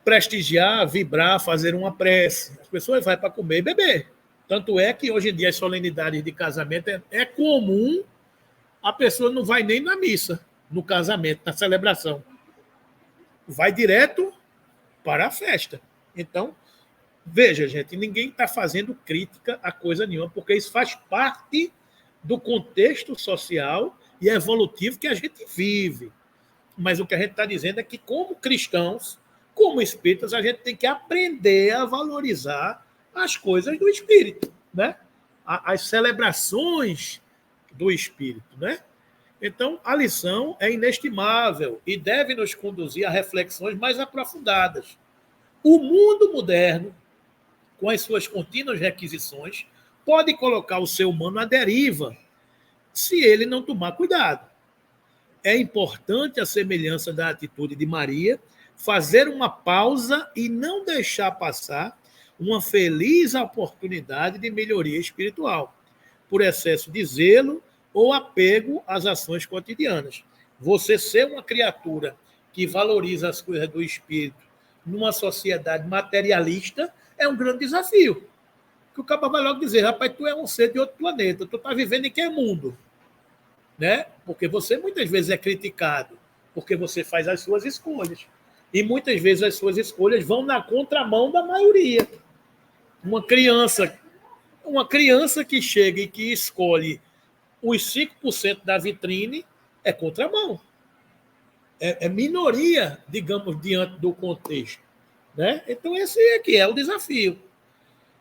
prestigiar, vibrar, fazer uma prece. As pessoas vão para comer e beber. Tanto é que hoje em dia as solenidades de casamento é comum a pessoa não vai nem na missa, no casamento, na celebração. Vai direto para a festa. Então, veja, gente, ninguém está fazendo crítica a coisa nenhuma, porque isso faz parte do contexto social e evolutivo que a gente vive. Mas o que a gente está dizendo é que, como cristãos, como espíritas, a gente tem que aprender a valorizar as coisas do espírito, né? As celebrações do espírito, né? Então, a lição é inestimável e deve nos conduzir a reflexões mais aprofundadas. O mundo moderno, com as suas contínuas requisições, pode colocar o ser humano à deriva se ele não tomar cuidado. É importante, a semelhança da atitude de Maria, fazer uma pausa e não deixar passar uma feliz oportunidade de melhoria espiritual, por excesso de zelo ou apego às ações cotidianas. Você ser uma criatura que valoriza as coisas do espírito numa sociedade materialista é um grande desafio. Que o cara vai logo dizer, rapaz, tu é um ser de outro planeta, tu está vivendo em que mundo? Né? Porque você muitas vezes é criticado, porque você faz as suas escolhas. E muitas vezes as suas escolhas vão na contramão da maioria. Uma criança que chega e que escolhe os 5% da vitrine é contramão. É minoria, digamos, diante do contexto. Né? Então, esse aqui é o desafio.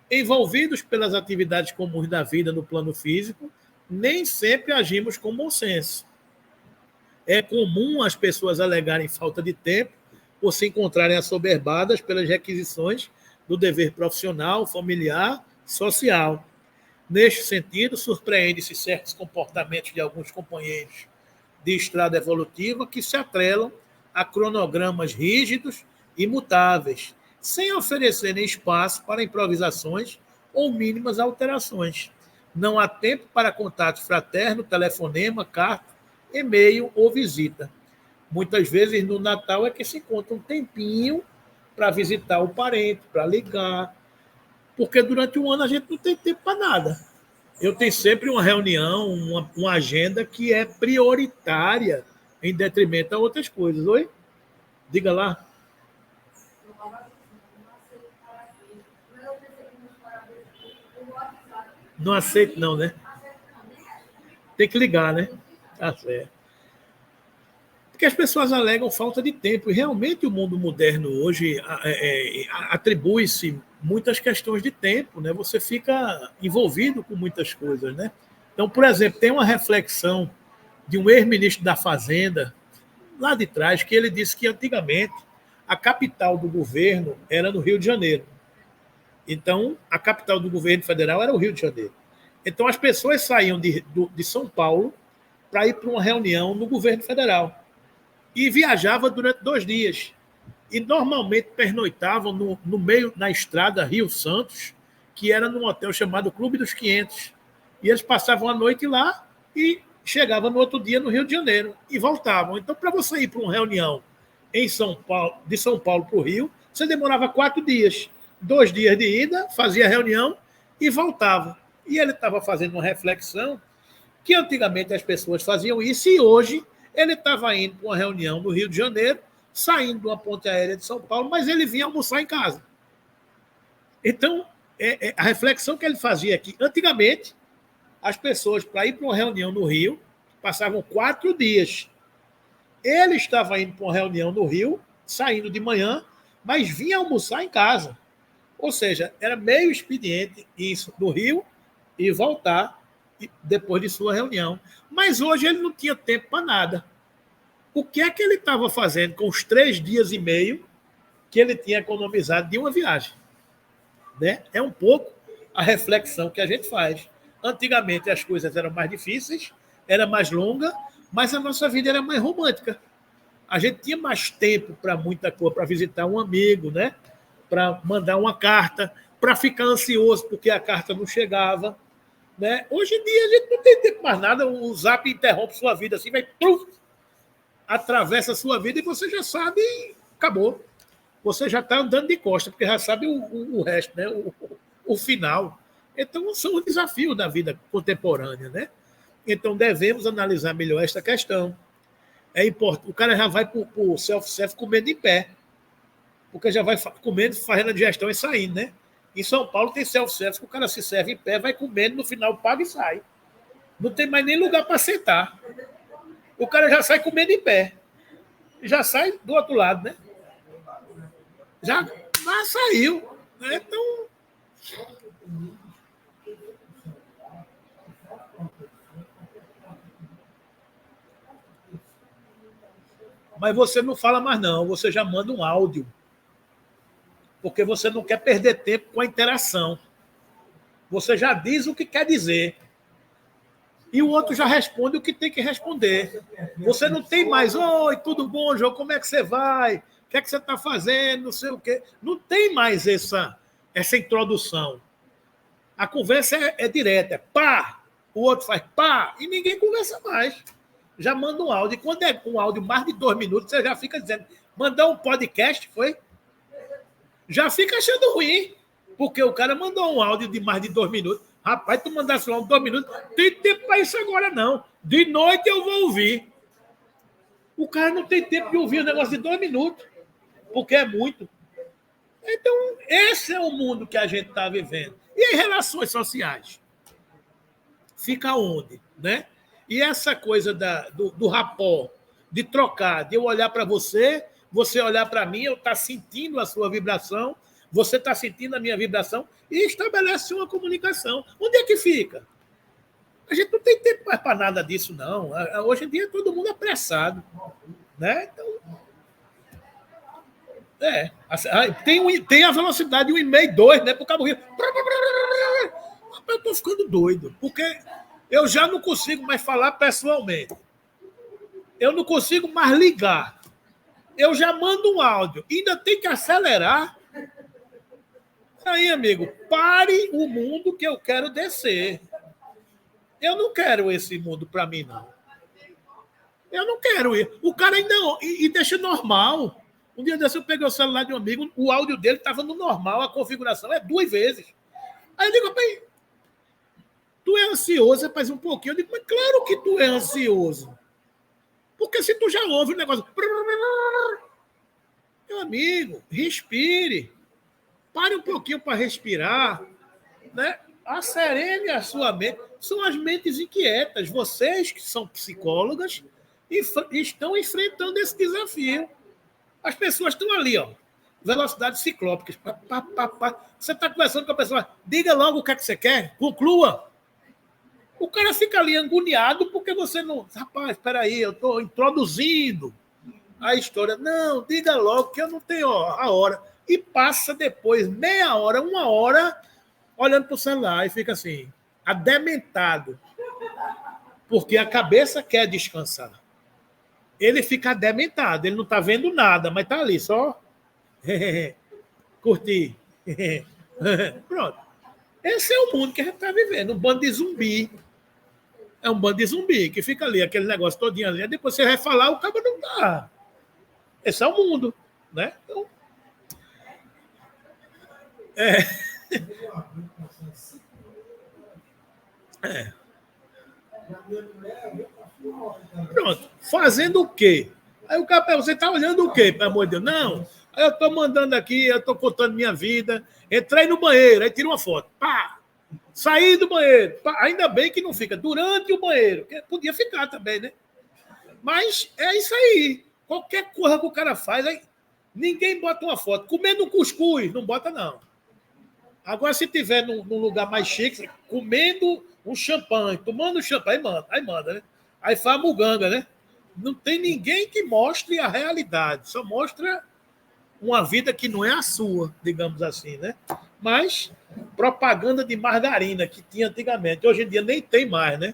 Envolvidos pelas atividades comuns da vida no plano físico, nem sempre agimos com bom senso. É comum as pessoas alegarem falta de tempo por se encontrarem assoberbadas pelas requisições do dever profissional, familiar, social. Neste sentido, surpreende-se certos comportamentos de alguns companheiros de estrada evolutiva que se atrelam a cronogramas rígidos e imutáveis, sem oferecerem espaço para improvisações ou mínimas alterações. Não há tempo para contato fraterno, telefonema, carta, e-mail ou visita. Muitas vezes no Natal é que se encontra um tempinho para visitar o parente, para ligar, porque durante o ano a gente não tem tempo para nada. Eu tenho sempre uma reunião, uma agenda que é prioritária em detrimento a outras coisas. Oi? Diga lá. Não aceito não, né? Tem que ligar, né? Tá certo. Porque as pessoas alegam falta de tempo, e realmente o mundo moderno hoje atribui-se muitas questões de tempo, né? Você fica envolvido com muitas coisas, né? Então, por exemplo, tem uma reflexão de um ex-ministro da Fazenda, lá de trás, que ele disse que antigamente a capital do governo era no Rio de Janeiro. Então, a capital do governo federal era o Rio de Janeiro. Então, as pessoas saíam de São Paulo para ir para uma reunião no governo federal. e viajava durante 2 dias. E normalmente pernoitavam no meio, na estrada Rio Santos, que era num hotel chamado Clube dos 500. E eles passavam a noite lá e chegavam no outro dia no Rio de Janeiro e voltavam. Então, para você ir para uma reunião em São Paulo, de São Paulo para o Rio, você demorava 4 dias. 2 dias de ida, fazia a reunião e voltava. E ele estava fazendo uma reflexão que antigamente as pessoas faziam isso e hoje ele estava indo para uma reunião no Rio de Janeiro, saindo de uma ponte aérea de São Paulo, mas ele vinha almoçar em casa. Então, a reflexão que ele fazia aqui, antigamente, as pessoas, para ir para uma reunião no Rio, passavam 4 dias. Ele estava indo para uma reunião no Rio, saindo de manhã, mas vinha almoçar em casa. Ou seja, era meio expediente isso no Rio e voltar depois de sua reunião. Mas hoje ele não tinha tempo para nada. O que é que ele estava fazendo com os 3 dias e meio que ele tinha economizado de uma viagem? Né? É um pouco a reflexão que a gente faz. Antigamente as coisas eram mais difíceis, era mais longa, mas a nossa vida era mais romântica. A gente tinha mais tempo para muita coisa, para visitar um amigo, né? Para mandar uma carta, para ficar ansioso porque a carta não chegava. Né? Hoje em dia a gente não tem tempo mais nada, o Zap interrompe sua vida assim, vai atravessa a sua vida e você já sabe, acabou. Você já está andando de costa, porque já sabe o resto, né? O final. Então, são os desafios da vida contemporânea. Né? Então, devemos analisar melhor esta questão. É importante. O cara já vai para o self-service comendo em pé, porque já vai comendo, fazendo a digestão e saindo. Né? Em São Paulo tem self-service, que o cara se serve em pé, vai comendo, no final paga e sai. Não tem mais nem lugar para sentar. O cara já sai comendo em pé. Já sai do outro lado, né? Já saiu. Né? Então. Mas você não fala mais, não. Você já manda um áudio. Porque você não quer perder tempo com a interação. Você já diz o que quer dizer. E o outro já responde o que tem que responder. Você não tem mais, oi, tudo bom, João? Como é que você vai? O que é que você está fazendo? Não sei o quê. Não tem mais essa introdução. A conversa é direta, é pá, o outro faz pá, e ninguém conversa mais. Já manda um áudio. E quando é um áudio mais de 2 minutos, você já fica dizendo, mandar um podcast, foi? Já fica achando ruim, porque o cara mandou um áudio de mais de 2 minutos. Rapaz, tu mandasse lá 2 minutos, tem tempo para isso agora, não. De noite eu vou ouvir. O cara não tem tempo de ouvir um negócio de 2 minutos, porque é muito. Então, esse é o mundo que a gente está vivendo. E as relações sociais? Fica onde? Né? E essa coisa do rapport, de trocar, de eu olhar para você, você olhar para mim, eu estar sentindo a sua vibração, você está sentindo a minha vibração, e estabelece uma comunicação. Onde é que fica? A gente não tem tempo mais para nada disso, não. Hoje em dia todo mundo é apressado. Né? Então, tem a velocidade de 1,5, 2, né? Por Cabo Rio. Eu estou ficando doido, porque eu já não consigo mais falar pessoalmente. Eu não consigo mais ligar. Eu já mando um áudio. Ainda tem que acelerar. Aí, amigo, pare o mundo que eu quero descer. Eu não quero esse mundo para mim, não. Eu não quero ir. O cara ainda... E deixa normal. Um dia desse eu peguei o celular de um amigo, o áudio dele estava no normal, a configuração é 2 vezes. Aí eu digo, rapaz, tu é ansioso, rapaz, um pouquinho. Eu digo, mas claro que tu é ansioso. Porque se tu já ouve o negócio... Meu amigo, respire. Pare um pouquinho para respirar. Né? Acerene a sua mente. São as mentes inquietas. Vocês que são psicólogas estão enfrentando esse desafio. As pessoas estão ali, ó, velocidade ciclópicas. Você está conversando com a pessoa, diga logo o que é que você quer, conclua. O cara fica ali agoniado porque você não... Rapaz, espera aí, eu estou introduzindo a história. Não, diga logo que eu não tenho a hora. E passa depois meia hora, 1 hora, olhando para o celular e fica assim, adementado. Porque a cabeça quer descansar. ele fica adementado, ele não está vendo nada, mas está ali só curtir. Pronto. Esse é o mundo que a gente está vivendo, um bando de zumbi. É um bando de zumbi que fica ali, aquele negócio todinho ali. Depois você vai falar, o cabo não dá. Esse é o mundo, né? Então, pronto. Fazendo o quê? Aí o cara, você está olhando o quê, pelo amor de Deus? Não. Aí eu estou mandando aqui, eu estou contando minha vida. Entrei no banheiro, aí tira uma foto. Pá! Saí do banheiro. Pá! Ainda bem que não fica durante o banheiro. Podia ficar também, né? Mas é isso aí. Qualquer coisa que o cara faz, aí ninguém bota uma foto. Comendo um cuscuz, não bota, não. Agora, se tiver num lugar mais chique, comendo um champanhe, tomando champanhe, aí manda, né? Aí faz a muganga, né? Não tem ninguém que mostre a realidade, só mostra uma vida que não é a sua, digamos assim, né? Mas propaganda de margarina que tinha antigamente, hoje em dia nem tem mais, né?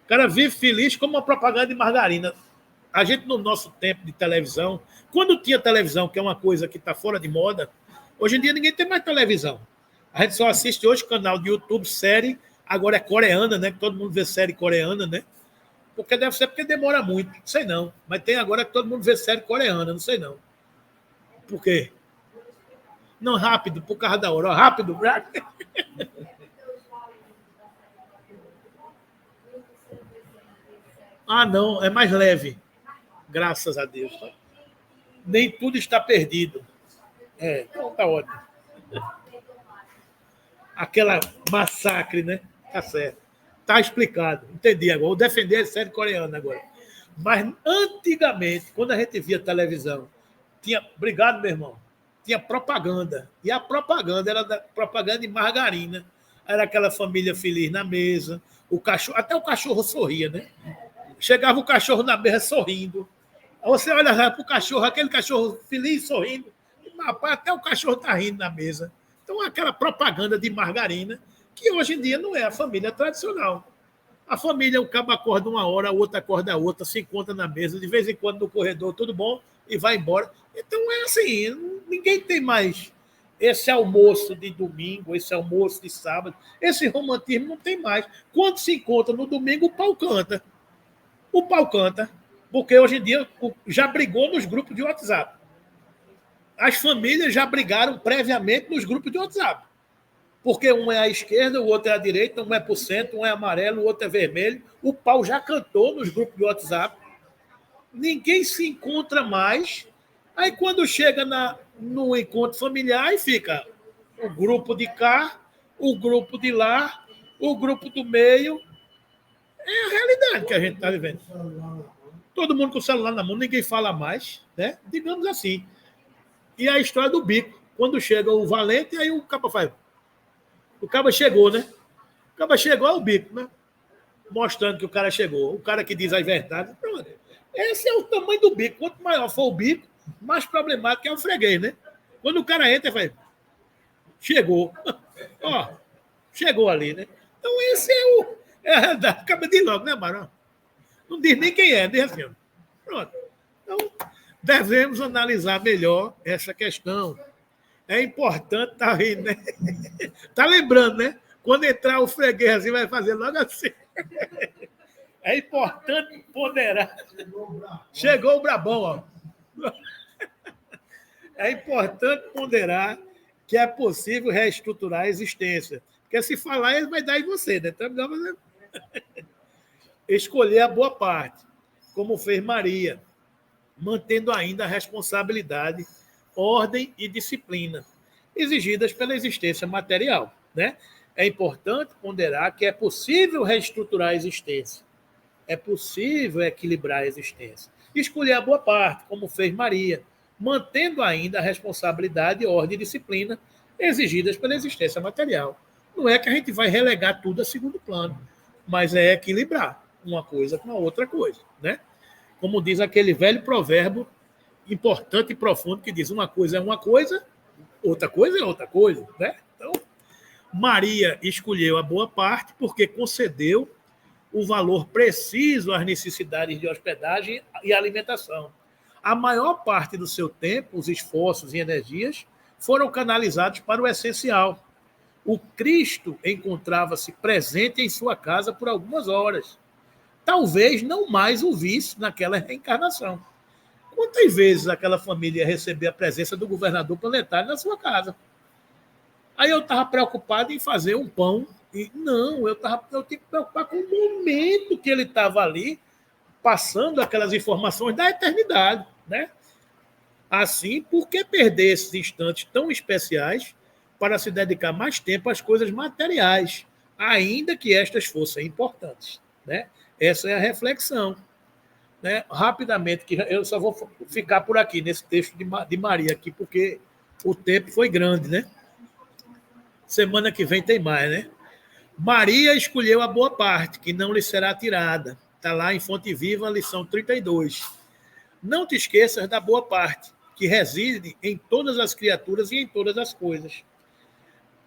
O cara vive feliz como uma propaganda de margarina. A gente, no nosso tempo de televisão, quando tinha televisão, que é uma coisa que está fora de moda, hoje em dia ninguém tem mais televisão. A gente só assiste hoje canal de YouTube, série, agora é coreana, né? Que todo mundo vê série coreana, né? Porque deve ser porque demora muito, não sei não. Mas tem agora que todo mundo vê série coreana, não sei não. Por quê? Não, rápido, por causa da hora. Rápido. Ah, não, é mais leve. Graças a Deus. Nem tudo está perdido. Então tá ótimo. Aquela massacre, né? Tá certo. Tá explicado. Entendi agora. Vou defender a série coreana agora. Mas antigamente, quando a gente via televisão, tinha. Obrigado, meu irmão. Tinha propaganda. E a propaganda era propaganda de margarina. Era aquela família feliz na mesa. O cachorro, até o cachorro sorria, né? Chegava o cachorro na mesa sorrindo. Aí você olha para o cachorro, aquele cachorro feliz sorrindo. Rapaz, até o cachorro está rindo na mesa. Então, aquela propaganda de margarina, que hoje em dia não é a família tradicional. A família, o cabo acorda uma hora, a outra acorda a outra, se encontra na mesa, de vez em quando no corredor, tudo bom, e vai embora. Então, é assim, ninguém tem mais esse almoço de domingo, esse almoço de sábado, esse romantismo não tem mais. Quando se encontra no domingo, o pau canta. O pau canta, porque hoje em dia já brigou nos grupos de WhatsApp. As famílias já brigaram previamente nos grupos de WhatsApp. Porque um é à esquerda, o outro é à direita, um é por centro, um é amarelo, o outro é vermelho. O pau já cantou nos grupos de WhatsApp. Ninguém se encontra mais. Aí, quando chega no encontro familiar, aí fica o grupo de cá, o grupo de lá, o grupo do meio. É a realidade que a gente está vivendo. Todo mundo com o celular na mão, ninguém fala mais, né? Digamos assim. E a história do bico. Quando chega o valente, aí o cabo faz. O cabo chegou, né? O cabo chegou, é o bico, né? Mostrando que o cara chegou. O cara que diz a verdade. Pronto. Esse é o tamanho do bico. Quanto maior for o bico, mais problemático é o freguês, né? Quando o cara entra, faz. Chegou. Ó, chegou ali, né? Então esse é o. Acaba de ir logo, né, Marão? Não diz nem quem é, diz assim. Pronto. Então, devemos analisar melhor essa questão. É importante estar rindo, né? Tá lembrando, né? Quando entrar o freguês assim, vai fazer logo assim. É importante ponderar. Chegou o Brabão, ó. É importante ponderar que é possível reestruturar a existência. Porque se falar, ele vai dar em você, né? Então, escolher a boa parte, como fez Maria, mantendo ainda a responsabilidade, ordem e disciplina exigidas pela existência material, né? É importante ponderar que é possível reestruturar a existência, é possível equilibrar a existência. Escolher a boa parte, como fez Maria, mantendo ainda a responsabilidade, ordem e disciplina exigidas pela existência material. Não é que a gente vai relegar tudo a segundo plano, mas é equilibrar uma coisa com a outra coisa, né? Como diz aquele velho provérbio importante e profundo que diz: uma coisa é uma coisa, outra coisa é outra coisa, né? Então, Maria escolheu a boa parte porque concedeu o valor preciso às necessidades de hospedagem e alimentação. A maior parte do seu tempo, os esforços e energias foram canalizados para o essencial. O Cristo encontrava-se presente em sua casa por algumas horas. Talvez não mais o visse naquela reencarnação. Quantas vezes aquela família ia receber a presença do governador planetário na sua casa? Aí eu estava preocupado em fazer um pão. E não, eu tinha que me preocupar com o momento que ele estava ali, passando aquelas informações da eternidade, né? Assim, por que perder esses instantes tão especiais para se dedicar mais tempo às coisas materiais, ainda que estas fossem importantes, né? Essa é a reflexão, né? Rapidamente, que eu só vou ficar por aqui nesse texto de Maria aqui, porque o tempo foi grande, né? Semana que vem tem mais, né? Maria escolheu a boa parte, que não lhe será tirada. Está lá em Fonte Viva, lição 32. Não te esqueças da boa parte, que reside em todas as criaturas e em todas as coisas.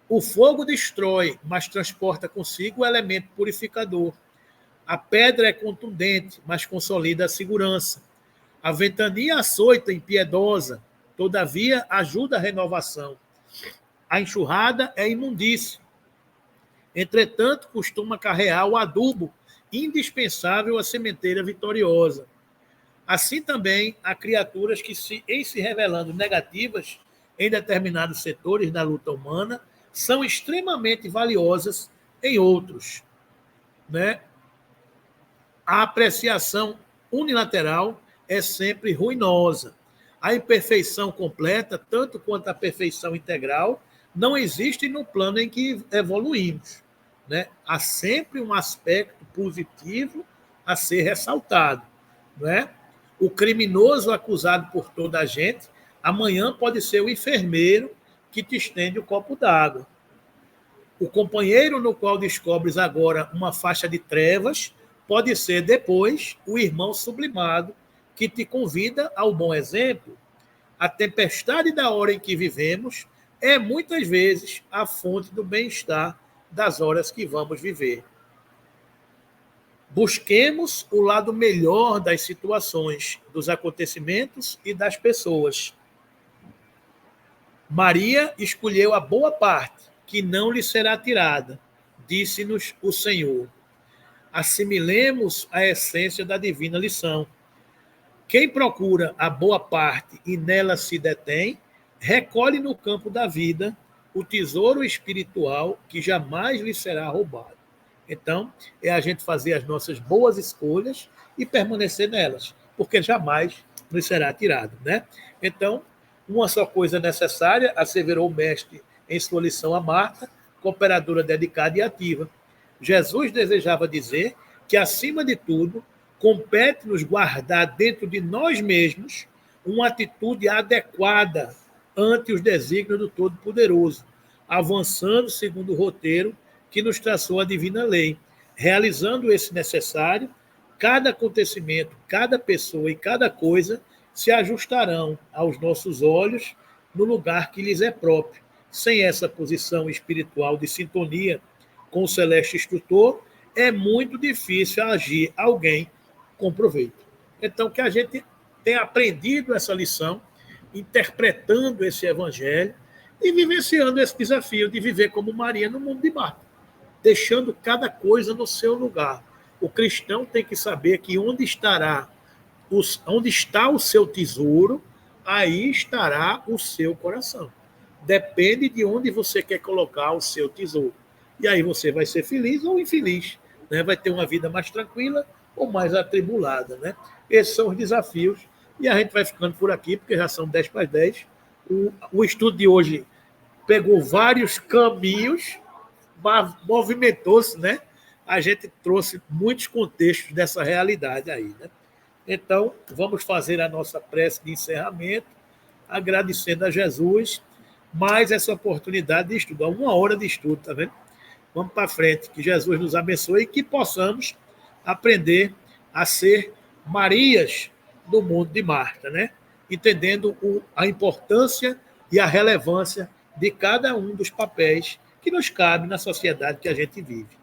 O fogo destrói, mas transporta consigo o elemento purificador. A pedra é contundente, mas consolida a segurança. A ventania açoita e impiedosa, todavia ajuda a renovação. A enxurrada é imundícia. Entretanto, costuma carrear o adubo indispensável à sementeira vitoriosa. Assim também há criaturas que, em se revelando negativas em determinados setores da luta humana, são extremamente valiosas em outros, né? A apreciação unilateral é sempre ruinosa. A imperfeição completa, tanto quanto a perfeição integral, não existe no plano em que evoluímos, né? Há sempre um aspecto positivo a ser ressaltado, não é? O criminoso acusado por toda a gente, amanhã pode ser o enfermeiro que te estende o copo d'água. O companheiro no qual descobres agora uma faixa de trevas pode ser depois o irmão sublimado que te convida ao bom exemplo. A tempestade da hora em que vivemos é muitas vezes a fonte do bem-estar das horas que vamos viver. Busquemos o lado melhor das situações, dos acontecimentos e das pessoas. Maria escolheu a boa parte, que não lhe será tirada, disse-nos o Senhor. Assimilemos a essência da divina lição. Quem procura a boa parte e nela se detém, recolhe no campo da vida o tesouro espiritual que jamais lhe será roubado. Então, é a gente fazer as nossas boas escolhas e permanecer nelas, porque jamais nos será tirado, né? Então, uma só coisa necessária, asseverou o mestre em sua lição a Marta, cooperadora dedicada e ativa. Jesus desejava dizer que, acima de tudo, compete-nos guardar dentro de nós mesmos uma atitude adequada ante os desígnios do Todo-Poderoso, avançando segundo o roteiro que nos traçou a divina lei, realizando esse necessário, cada acontecimento, cada pessoa e cada coisa se ajustarão aos nossos olhos no lugar que lhes é próprio. Sem essa posição espiritual de sintonia com o celeste instrutor, é muito difícil agir alguém com proveito. Então, que a gente tenha aprendido essa lição, interpretando esse evangelho e vivenciando esse desafio de viver como Maria no mundo de Marta, deixando cada coisa no seu lugar. O cristão tem que saber que onde está o seu tesouro, aí estará o seu coração. Depende de onde você quer colocar o seu tesouro. E aí você vai ser feliz ou infeliz, né? Vai ter uma vida mais tranquila ou mais atribulada, né? Esses são os desafios. E a gente vai ficando por aqui, porque já são 10 para as 10. O estudo de hoje pegou vários caminhos, movimentou-se, né? A gente trouxe muitos contextos dessa realidade aí, né? Então, vamos fazer a nossa prece de encerramento, agradecendo a Jesus mais essa oportunidade de estudar, 1 hora de estudo, tá vendo? Vamos para frente, que Jesus nos abençoe e que possamos aprender a ser Marias do mundo de Marta, né? Entendendo a importância e a relevância de cada um dos papéis que nos cabe na sociedade que a gente vive.